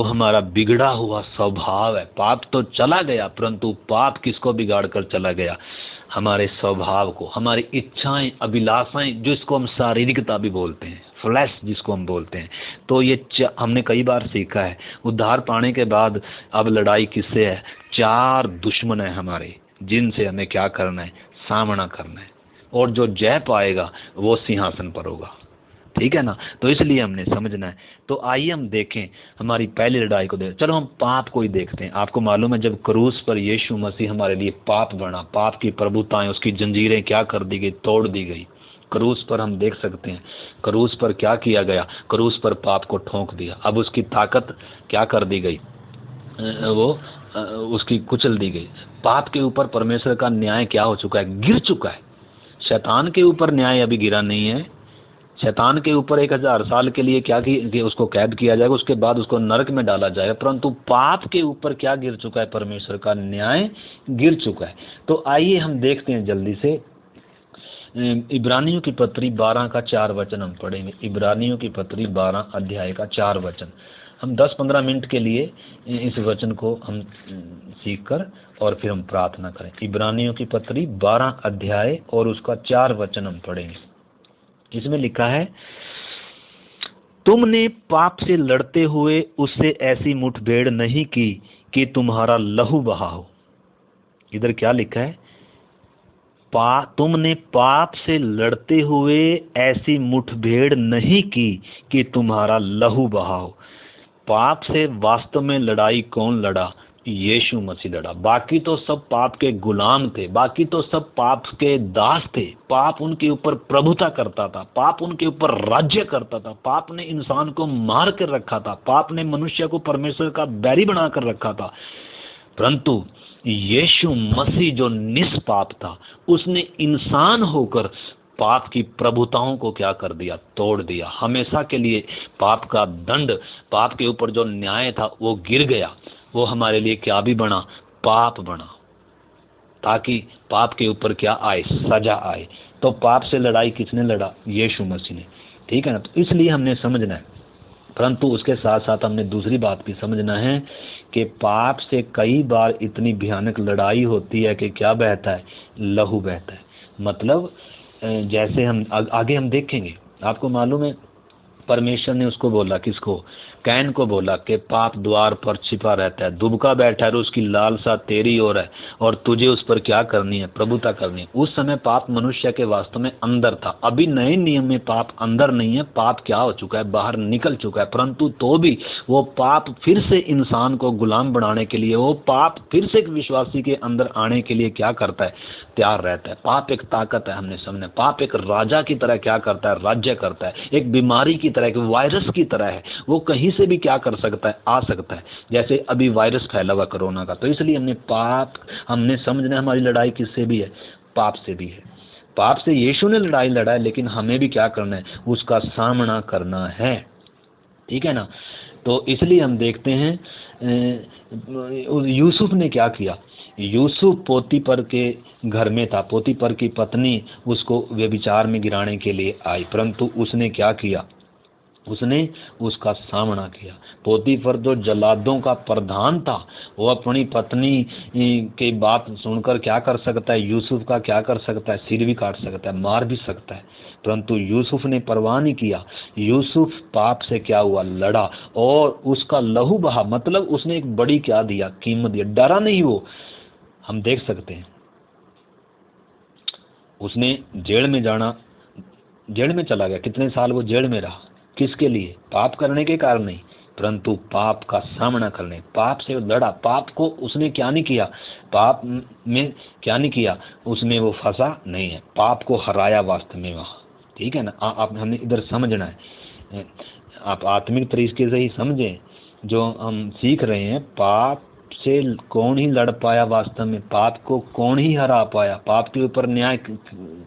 हमारा बिगड़ा हुआ स्वभाव है। पाप तो चला गया, परंतु पाप किसको बिगाड़ कर चला गया, हमारे स्वभाव को, हमारी इच्छाएं, अभिलाषाएं, जिसको हम शारीरिकता भी बोलते हैं, फ्लैश जिसको हम बोलते हैं। तो ये हमने कई बार सीखा है। उद्धार पाने के बाद अब लड़ाई किससे है, 4 दुश्मन है हमारे, जिनसे हमें क्या करना है, सामना करना है। और जो जय पाएगा वो सिंहासन पर होगा, ठीक है ना। तो इसलिए हमने समझना है। तो आइए हम देखें हमारी पहली लड़ाई को चलो हम पाप को ही देखते हैं। आपको मालूम है जब क्रूस पर यीशु मसीह हमारे लिए पाप बना, पाप की प्रभुताएं, उसकी जंजीरें क्या कर दी गई, तोड़ दी गई। क्रूस पर हम देख सकते हैं, क्रूस पर क्या किया गया, क्रूस पर पाप को ठोंक दिया। अब उसकी ताकत क्या कर दी गई, वो उसकी कुचल दी गई। पाप के ऊपर परमेश्वर का न्याय क्या हो चुका है, गिर चुका है। शैतान के ऊपर न्याय अभी गिरा नहीं है। शैतान के ऊपर 1000 साल के लिए क्या कि उसको कैद किया जाएगा, उसके बाद उसको नरक में डाला जाएगा। परंतु पाप के ऊपर क्या गिर चुका है, परमेश्वर का न्याय गिर चुका है। तो आइए हम देखते हैं जल्दी से इब्रानियों की पत्री 12 का 4 वचन हम पढ़ेंगे। इब्रानियों की पत्री 12 अध्याय का 4 वचन हम 10-15 मिनट के लिए इस वचन को हम सीख कर और फिर हम प्रार्थना करें। इब्रानियों की पत्री 12 अध्याय और उसका 4 वचन हम पढ़ेंगे। इसमें लिखा है, तुमने पाप से लड़ते हुए उससे ऐसी मुठभेड़ नहीं की कि तुम्हारा लहू बहा हो। इधर क्या लिखा है, तुमने पाप से लड़ते हुए ऐसी मुठभेड़ नहीं की कि तुम्हारा लहू बहा हो। पाप से वास्तव में लड़ाई कौन लड़ा, यीशु मसीह लड़ा। बाकी तो सब पाप के गुलाम थे, बाकी तो सब पाप के दास थे। पाप उनके ऊपर प्रभुता करता था, पाप उनके ऊपर राज्य करता था, पाप ने इंसान को मार कर रखा था, पाप ने मनुष्य को परमेश्वर का बैरी बना कर रखा था। परंतु यीशु मसीह जो निष्पाप था, उसने इंसान होकर पाप की प्रभुताओं को क्या कर दिया, तोड़ दिया। हमेशा के लिए पाप का दंड, पाप के ऊपर जो न्याय था वो गिर गया। वो हमारे लिए क्या भी बना, पाप बना, ताकि पाप के ऊपर क्या आए, सजा आए। तो पाप से लड़ाई किसने लड़ा, यीशु मसीह ने। ठीक है ना। तो इसलिए हमने समझना है, परंतु उसके साथ साथ हमने दूसरी बात भी समझना है कि पाप से कई बार इतनी भयानक लड़ाई होती है कि क्या बहता है, लहू बहता है। मतलब जैसे हम आगे हम देखेंगे, आपको मालूम है परमेश्वर ने उसको बोला, किसको, कैन को बोला कि पाप द्वार पर छिपा रहता है, दुबका बैठा है और उसकी लालसा तेरी ओर है और तुझे उस पर क्या करनी है, प्रभुता करनी है। उस समय पाप मनुष्य के वास्तव में अंदर था। अभी नए नियम में पाप अंदर नहीं है, पाप क्या हो चुका है, बाहर निकल चुका है। परंतु तो भी वो पाप फिर से इंसान को गुलाम बनाने के लिए, वो पाप फिर से एक विश्वासी के अंदर आने के लिए क्या करता है, तैयार रहता है। पाप एक ताकत है, हमने समझा। पाप एक राजा की तरह क्या करता है, राज्य करता है। एक बीमारी की तरह, एक वायरस की तरह है, वो कहीं से भी क्या कर सकता है, आ सकता है। जैसे अभी वायरस फैला हुआ कोरोना का। तो इसलिए हमने समझना, हमारी लड़ाई किससे भी है, पाप से भी है। पाप से यीशु ने लड़ाई लड़ा है, लेकिन हमें भी क्या करना है, उसका सामना करना है। ठीक है ना। तो इसलिए हम देखते हैं यूसुफ ने क्या किया। यूसुफ पोतीपर के घर में था, पोतीपर की पत्नी उसको व्यभिचार में गिराने के लिए आई, परंतु उसने क्या किया, उसने उसका सामना किया। पोतीफर जो जल्लादों का प्रधान था, वो अपनी पत्नी की बात सुनकर क्या कर सकता है, यूसुफ का क्या कर सकता है, सिर भी काट सकता है, मार भी सकता है। परंतु यूसुफ ने परवाह नहीं किया। यूसुफ पाप से क्या हुआ, लड़ा और उसका लहू बहा। मतलब उसने एक बड़ी क्या दिया, कीमत दिया, डरा नहीं वो। हम देख सकते हैं उसने जेल में जाना, जेल में चला गया। कितने साल वो जेल में रहा, किसके लिए, पाप करने के कारण नहीं, परंतु पाप का सामना करने, पाप से लड़ा। पाप को उसने क्या नहीं किया, पाप में क्या नहीं किया, उसमें वो फंसा नहीं है, पाप को हराया वास्तव में वहाँ। ठीक है ना। आप हमने इधर समझना है, आप आत्मिक तरीके से ही समझें जो हम सीख रहे हैं। पाप से कौन ही लड़ पाया वास्तव में, पाप को कौन ही हरा पाया, पाप के ऊपर न्याय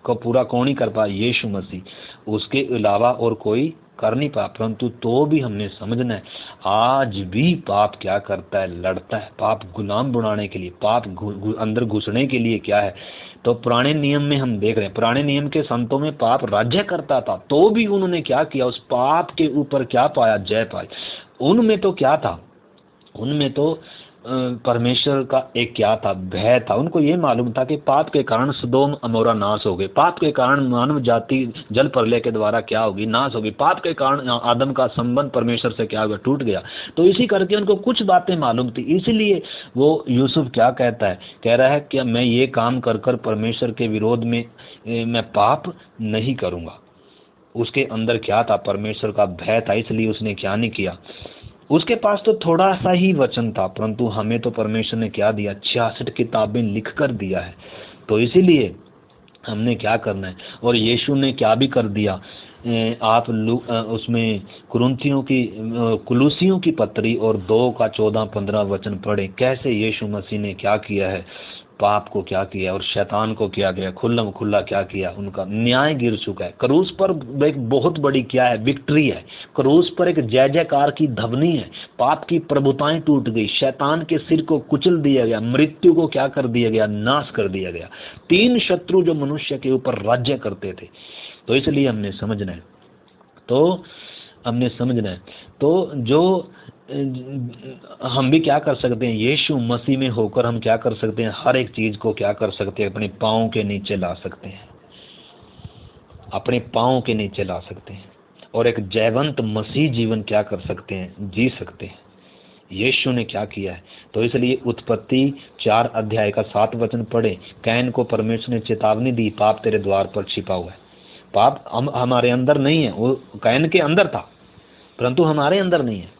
को पूरा कौन ही कर पाया, यीशु मसीह। उसके अलावा और कोई कर नहीं पाया। परंतु तो भी हमने समझना है, आज भी पाप क्या करता है, लड़ता है। पाप गुलाम बनाने के लिए, पाप अंदर घुसने के लिए क्या है। तो पुराने नियम में हम देख रहे हैं, पुराने नियम के संतों में पाप राज्य करता था, तो भी उन्होंने क्या किया, उस पाप के ऊपर क्या पाया, जय पाई। उनमें तो क्या था, उनमें तो परमेश्वर का एक क्या था, भय था। उनको ये मालूम था कि पाप के कारण सदोम अमोरा नाश हो गए, पाप के कारण मानव जाति जल प्रलय के द्वारा क्या होगी, नाश होगी, पाप के कारण आदम का संबंध परमेश्वर से क्या हुआ, टूट गया। तो इसी करके उनको कुछ बातें मालूम थी। इसीलिए वो यूसुफ क्या कहता है, कह रहा है कि मैं ये काम कर कर परमेश्वर के विरोध में मैं पाप नहीं करूँगा। उसके अंदर क्या था, परमेश्वर का भय था, इसलिए उसने क्या नहीं किया। उसके पास तो थोड़ा सा ही वचन था, परंतु हमें तो परमेश्वर ने क्या दिया, 66 किताबें लिख कर दिया है। तो इसीलिए हमने क्या करना है। और यीशु ने क्या भी कर दिया, आप उसमें कुलूसियों की पत्री और 2 का 14-15 वचन पढ़े, कैसे यीशु मसीह ने क्या किया है, पाप को क्या किया और शैतान को क्या किया, खुल्लम खुल्ला क्या किया, उनका न्याय गिर चुका है। क्रूस पर एक बहुत बड़ी क्या है, विक्ट्री है। क्रूस पर एक जय जयकार की ध्वनि है। पाप की प्रभुताएं टूट गई, शैतान के सिर को कुचल दिया गया, मृत्यु को क्या कर दिया गया, नाश कर दिया गया। 3 शत्रु जो मनुष्य के ऊपर राज्य करते थे। तो इसलिए हमने समझना है, तो हमने समझना है, तो जो हम भी क्या कर सकते हैं, यीशु मसीह में होकर हम क्या कर सकते हैं, हर एक चीज को क्या कर सकते हैं, अपने पाँव के नीचे ला सकते हैं, अपने पाँव के नीचे ला सकते हैं, और एक जयवंत मसीह जीवन क्या कर सकते हैं, जी सकते हैं। यीशु ने क्या किया है। तो इसलिए उत्पत्ति 4 अध्याय का 7 वचन पढ़े, कैन को परमेश्वर ने चेतावनी दी, पाप तेरे द्वार पर छिपा हुआ है। पाप हमारे अंदर नहीं है, वो कैन के अंदर था, परंतु हमारे अंदर नहीं है।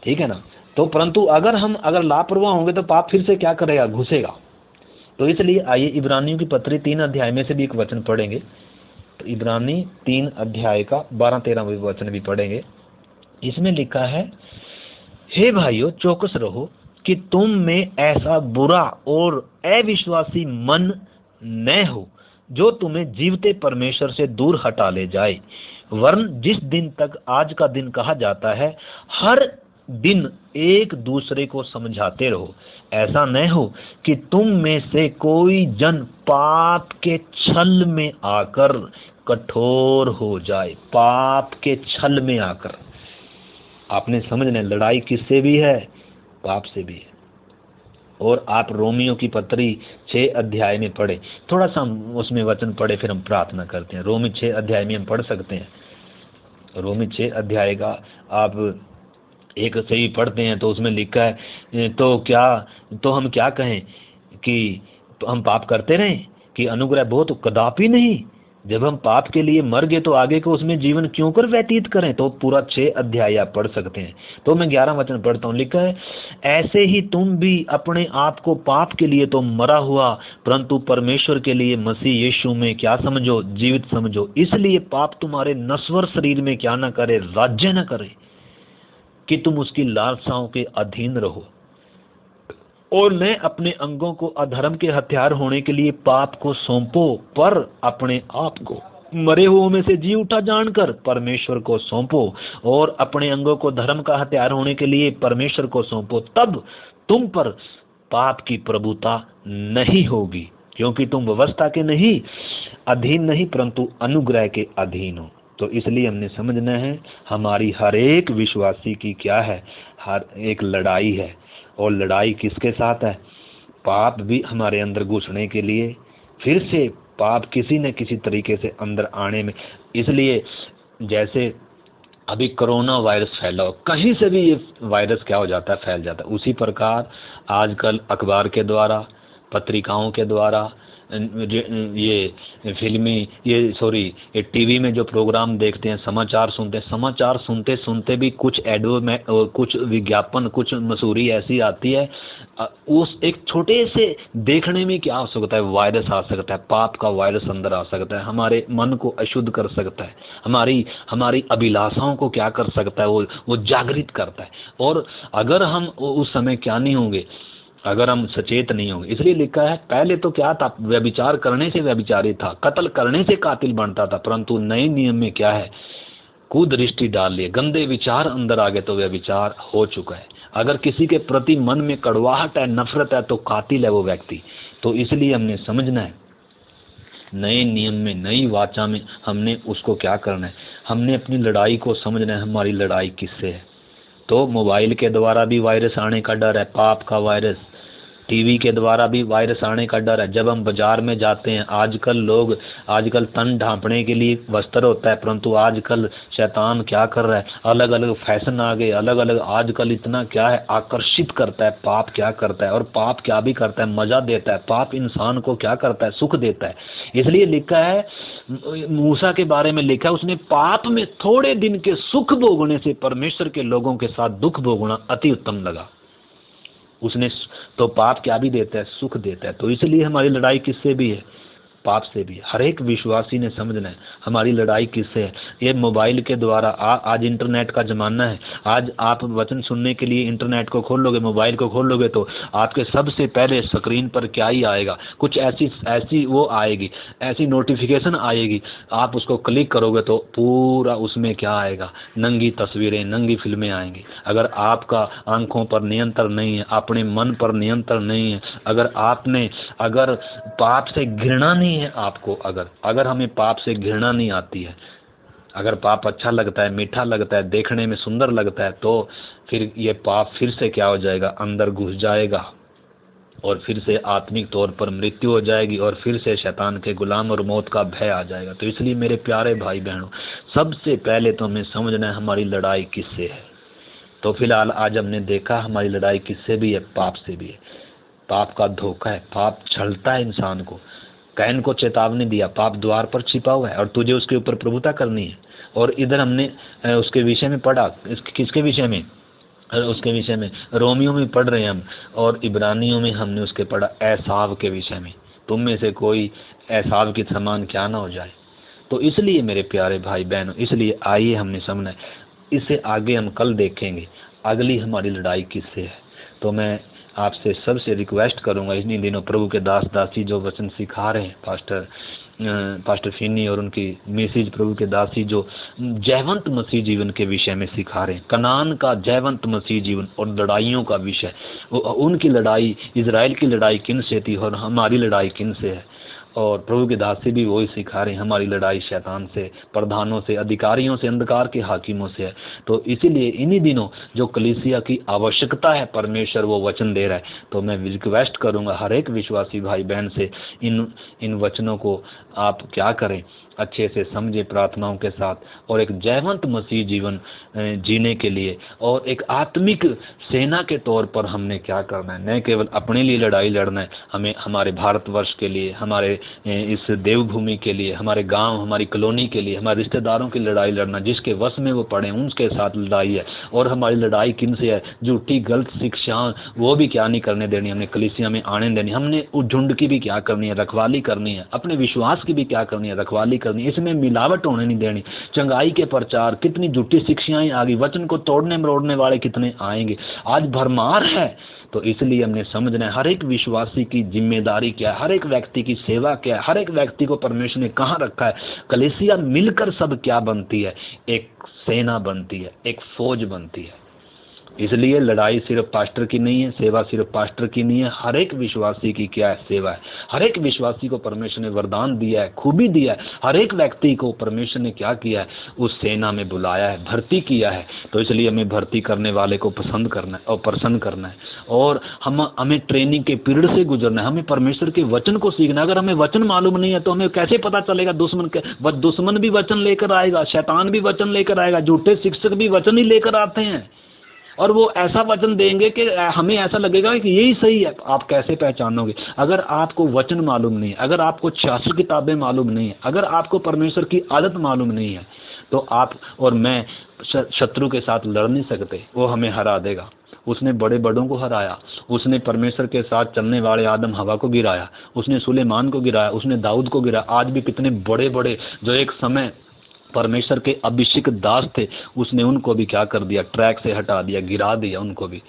ठीक है ना। तो परंतु अगर लापरवाह होंगे तो पाप फिर से क्या करेगा, घुसेगा। तो इसलिए आइए इब्रानियों की पत्री 3 अध्याय में से भी एक वचन पढ़ेंगे। तो इब्रानी 3 अध्याय का 12-13 वचन भी पढ़ेंगे। इसमें लिखा है, हे भाइयों चौकस रहो कि तुम में ऐसा बुरा और अविश्वासी मन न हो जो तुम्हें जीवते परमेश्वर से दूर हटा ले जाए। वरन जिस दिन तक आज का दिन कहा जाता है, हर दिन एक दूसरे को समझाते रहो, ऐसा न हो कि तुम में से कोई जन पाप के छल में आकर कठोर हो जाए। पाप के छल में आकर, आपने समझना, लड़ाई किससे भी है? पाप से भी है। और आप रोमियो की पत्री 6 अध्याय में पढ़े, थोड़ा सा हम उसमें वचन पढ़े, फिर हम प्रार्थना करते हैं। रोमी 6 अध्याय में हम पढ़ सकते हैं। रोमी 6 अध्याय का आप एक से ही पढ़ते हैं तो उसमें लिखा है, तो हम क्या कहें कि तो हम पाप करते रहें कि अनुग्रह बहुत? कदापि नहीं। जब हम पाप के लिए मर गए तो आगे को उसमें जीवन क्यों कर व्यतीत करें? तो पूरा 6 अध्याय आप पढ़ सकते हैं। तो मैं 11 वचन पढ़ता हूँ। लिखा है, ऐसे ही तुम भी अपने आप को पाप के लिए तो मरा हुआ, परंतु परमेश्वर के लिए मसीह यीशु में क्या समझो? जीवित समझो। इसलिए पाप तुम्हारे नश्वर शरीर में क्या न करे? राज्य न करे, कि तुम उसकी लालसाओं के अधीन रहो। और न अपने अंगों को अधर्म के हथियार होने के लिए पाप को सौंपो, पर अपने आप को मरे हुओं में से जी उठा जानकर परमेश्वर को सौंपो। और अपने अंगों को धर्म का हथियार होने के लिए परमेश्वर को सौंपो। तब तुम पर पाप की प्रभुता नहीं होगी, क्योंकि तुम व्यवस्था के नहीं अधीन नहीं, परंतु अनुग्रह के अधीन हो। तो इसलिए हमने समझना है, हमारी हर एक विश्वासी की क्या है? हर एक लड़ाई है। और लड़ाई किसके साथ है? पाप भी हमारे अंदर घुसने के लिए, फिर से पाप किसी न किसी तरीके से अंदर आने में। इसलिए जैसे अभी कोरोना वायरस फैला हो, कहीं से भी ये वायरस क्या हो जाता है? फैल जाता है। उसी प्रकार आजकल अखबार के द्वारा, पत्रिकाओं के द्वारा, ये फिल्मी ये टीवी में जो प्रोग्राम देखते हैं, समाचार सुनते हैं, समाचार सुनते सुनते भी कुछ एडो में कुछ विज्ञापन, कुछ मसूरी ऐसी आती है, उस एक छोटे से देखने में क्या हो सकता है? वायरस आ सकता है, पाप का वायरस अंदर आ सकता है, हमारे मन को अशुद्ध कर सकता है, हमारी अभिलाषाओं को क्या कर सकता है? वो जागृत करता है। और अगर हम उस समय क्या नहीं होंगे, अगर हम सचेत नहीं होंगे। इसलिए लिखा है, पहले तो क्या था? व्यभिचार करने से व्यभिचारी था, कत्ल करने से कातिल बनता था, परंतु नए नियम में क्या है? कुदृष्टि डाल लिए, गंदे विचार अंदर आ गए तो व्यभिचार हो चुका है। अगर किसी के प्रति मन में कड़वाहट है, नफरत है, तो कातिल है वो व्यक्ति। तो इसलिए हमने समझना है, नए नियम में, नई वाचा में हमने उसको क्या करना है? हमने अपनी लड़ाई को समझना है, हमारी लड़ाई किससे है। तो मोबाइल के द्वारा भी वायरस आने का डर है, पाप का वायरस। टीवी के द्वारा भी वायरस आने का डर है। जब हम बाजार में जाते हैं, आजकल तन ढांपने के लिए वस्त्र होता है, परंतु आजकल शैतान क्या कर रहा है? अलग अलग फैशन आ गए, अलग अलग आजकल इतना क्या है? आकर्षित करता है। पाप क्या करता है? और पाप क्या भी करता है? मजा देता है। पाप इंसान को क्या करता है? सुख देता है। इसलिए लिखा है, मूसा के बारे में लिखा है, उसने पाप में थोड़े दिन के सुख भोगने से परमेश्वर के लोगों के साथ दुख भोगना अति उत्तम लगा। उसने तो पाप क्या भी देता है? सुख देता है। तो इसलिए हमारी लड़ाई किससे भी है? पाप से भी। हर एक विश्वासी ने समझना है हमारी लड़ाई किससे है। ये मोबाइल के द्वारा आज इंटरनेट का ज़माना है। आज आप वचन सुनने के लिए इंटरनेट को खोल लोगे, मोबाइल को खोल लोगे, तो आपके सबसे पहले स्क्रीन पर क्या ही आएगा? कुछ ऐसी वो आएगी, ऐसी नोटिफिकेशन आएगी, आप उसको क्लिक करोगे तो पूरा उसमें क्या आएगा? नंगी तस्वीरें, नंगी फिल्में आएंगी। अगर आपका आंखों पर नियंत्रण नहीं है, अपने मन पर नियंत्रण नहीं है, अगर पाप से घृणा नहीं है आपको, अगर हमें पाप से घृणा नहीं आती है, अगर पाप अच्छा लगता है, मीठा लगता है, देखने में सुंदर लगता है, तो फिर ये पाप फिर से क्या हो जाएगा? अंदर घुस जाएगा और फिर से आत्मिक तौर पर मृत्यु हो जाएगी और फिर से शैतान के गुलाम और मौत का भय आ जाएगा। तो इसलिए मेरे प्यारे भाई बहनों, सबसे पहले तो हमें समझना है हमारी लड़ाई किससे है। तो फिलहाल आज हमने देखा हमारी लड़ाई किससे भी है? पाप से भी है। पाप का धोखा है, पाप छलता है इंसान को। कैन को चेतावनी दिया, पाप द्वार पर छिपा हुआ है और तुझे उसके ऊपर प्रभुता करनी है। और इधर हमने उसके विषय में पढ़ा, किसके विषय में? उसके विषय में रोमियो में पढ़ रहे हैं हम, और इब्रानियों में हमने उसके पढ़ा एसाव के विषय में। तुम में से कोई एसाव के समान क्या ना हो जाए। तो इसलिए मेरे प्यारे भाई बहनों, इसलिए आइए हमने समझना है, इससे आगे हम कल देखेंगे अगली हमारी लड़ाई किससे है। तो मैं आपसे सबसे रिक्वेस्ट करूंगा, इन्हीं दिनों प्रभु के दास दासी जो वचन सिखा रहे हैं, पास्टर फिनी और उनकी मिसेज प्रभु के दासी जो जयवंत मसीह जीवन के विषय में सिखा रहे हैं, कनान का जयवंत मसीह जीवन और लड़ाइयों का विषय, उनकी लड़ाई, इजराइल की लड़ाई किन से थी और हमारी लड़ाई किन से है। और प्रभु के दासी भी वही सिखा रहे हैं, हमारी लड़ाई शैतान से, प्रधानों से, अधिकारियों से, अंधकार के हाकिमों से है। तो इसीलिए इन्हीं दिनों जो कलीसिया की आवश्यकता है, परमेश्वर वो वचन दे रहा है। तो मैं रिक्वेस्ट करूंगा हर एक विश्वासी भाई बहन से, इन वचनों को आप क्या करें, अच्छे से समझे प्रार्थनाओं के साथ, और एक जयवंत मसीह जीवन जीने के लिए और एक आत्मिक सेना के तौर पर हमने क्या करना है, न केवल अपने लिए लड़ाई लड़ना है, हमें हमारे भारतवर्ष के लिए, हमारे इस देवभूमि के लिए, हमारे गांव, हमारी कॉलोनी के लिए, हमारे रिश्तेदारों की लड़ाई लड़ना, जिसके वश में वो पड़े उनके साथ लड़ाई है। और हमारी लड़ाई किन से है, झूठी गलत शिक्षा वो भी क्या नहीं करने देनी, हमने कलीसिया में आने देनी, हमने उस झुंड की भी क्या करनी है, रखवाली करनी है, अपने विश्वास की भी क्या करनी है, रखवाली करनी, इसमें मिलावट होने नहीं देनी। चंगाई के प्रचार, कितनी झूठी शिक्षाएं आ गई, वचन को तोड़ने मरोड़ने वाले कितने आएंगे, आज भरमार है। तो इसलिए हमने समझना है हर एक विश्वासी की जिम्मेदारी क्या है, हर एक व्यक्ति की सेवा क्या है, हर एक व्यक्ति को परमेश्वर ने कहाँ रखा है। कलीसिया मिलकर सब क्या बनती है, एक सेना बनती है, एक फौज बनती है। इसलिए लड़ाई सिर्फ पास्टर की नहीं है, सेवा सिर्फ पास्टर की नहीं है, हर एक विश्वासी की क्या है, सेवा है। हर एक विश्वासी को परमेश्वर ने वरदान दिया है, खूबी दिया है, हर एक व्यक्ति को परमेश्वर ने क्या किया है, उस सेना में बुलाया है, भर्ती किया है। तो इसलिए हमें भर्ती करने वाले को पसंद करना है और प्रसन्न करना है, और हमें ट्रेनिंग के पीरियड से गुजरना है, हमें परमेश्वर के वचन को सीखना है। अगर हमें वचन मालूम नहीं है तो हमें कैसे पता चलेगा, दुश्मन भी वचन लेकर आएगा, शैतान भी वचन लेकर आएगा, झूठे शिक्षक भी वचन ही लेकर आते हैं, और वो ऐसा वचन देंगे कि हमें ऐसा लगेगा कि यही सही है। आप कैसे पहचानोगे? अगर आपको वचन मालूम नहीं है, अगर आपको 66 किताबें मालूम नहीं है, अगर आपको परमेश्वर की आदत मालूम नहीं है, तो आप और मैं शत्रु के साथ लड़ नहीं सकते, वो हमें हरा देगा। उसने बड़े बड़ों को हराया, उसने परमेश्वर के साथ चलने वाले आदम हवा को गिराया, उसने सुलेमान को गिराया, उसने दाऊद को गिराया। आज भी कितने बड़े बड़े जो एक समय परमेश्वर के अभिषेक दास थे, उसने उनको भी क्या कर दिया, ट्रैक से हटा दिया, गिरा दिया उनको भी।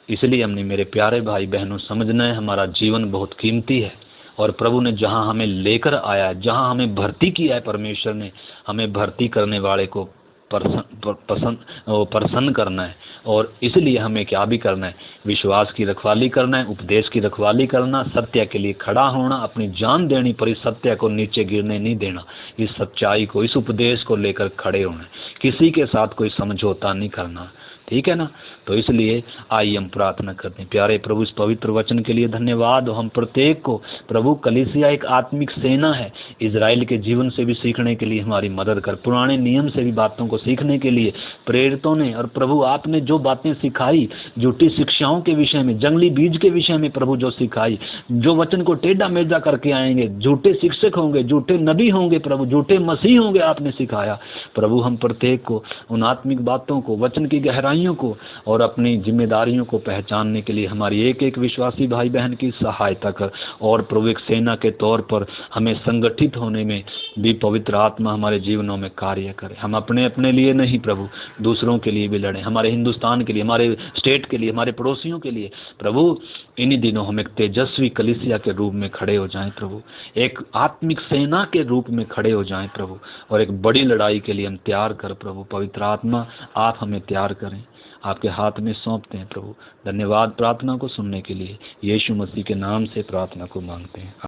इसलिए हमने मेरे प्यारे भाई बहनों समझना है, हमारा जीवन बहुत कीमती है, और प्रभु ने जहां हमें लेकर आया है, जहां हमें भर्ती किया है, परमेश्वर ने हमें भर्ती करने वाले को प्रसन्न करना है। और इसलिए हमें क्या भी करना है, विश्वास की रखवाली करना है, उपदेश की रखवाली करना, सत्य के लिए खड़ा होना, अपनी जान देनी पर इस सत्य को नीचे गिरने नहीं देना, इस सच्चाई को, इस उपदेश को लेकर खड़े होना, किसी के साथ कोई समझौता नहीं करना, ठीक है ना। तो इसलिए आइए हम प्रार्थना करते हैं। प्यारे प्रभु, इस पवित्र वचन के लिए धन्यवाद। हम प्रत्येक को प्रभु, कलीसिया एक आत्मिक सेना है, इजराइल के जीवन से भी सीखने के लिए हमारी मदद कर, पुराने नियम से भी बातों को सीखने के लिए प्रेरितों ने और प्रभु आपने जो बातें सिखाई, झूठी शिक्षाओं के विषय में, जंगली बीज के विषय में प्रभु जो सिखाई, जो वचन को टेढ़ा मेढ़ा करके आएंगे, झूठे शिक्षक होंगे, झूठे नबी होंगे, प्रभु झूठे मसीह होंगे, आपने सिखाया प्रभु। हम प्रत्येक को उन आत्मिक बातों को, वचन की गहराइयों को और अपनी जिम्मेदारियों को पहचानने के लिए हमारी एक एक विश्वासी भाई बहन की सहायता कर, और प्रभु एक सेना के तौर पर हमें संगठित होने में भी पवित्र आत्मा हमारे जीवनों में कार्य करे। हम अपने लिए नहीं प्रभु, दूसरों के लिए भी लड़ें, हमारे हिंदुस्तान के लिए, हमारे स्टेट के लिए, हमारे पड़ोसियों के लिए प्रभु। इन्हीं दिनों हम एक तेजस्वी कलीसिया के रूप में खड़े हो जाएं प्रभु, एक आत्मिक सेना के रूप में खड़े हो जाएं प्रभु, और एक बड़ी लड़ाई के लिए हम तैयार कर प्रभु। पवित्र आत्मा आप हमें तैयार करें, आपके हाथ में सौंपते हैं प्रभु। धन्यवाद प्रार्थना को सुनने के लिए, यीशु मसीह के नाम से प्रार्थना को मांगते हैं।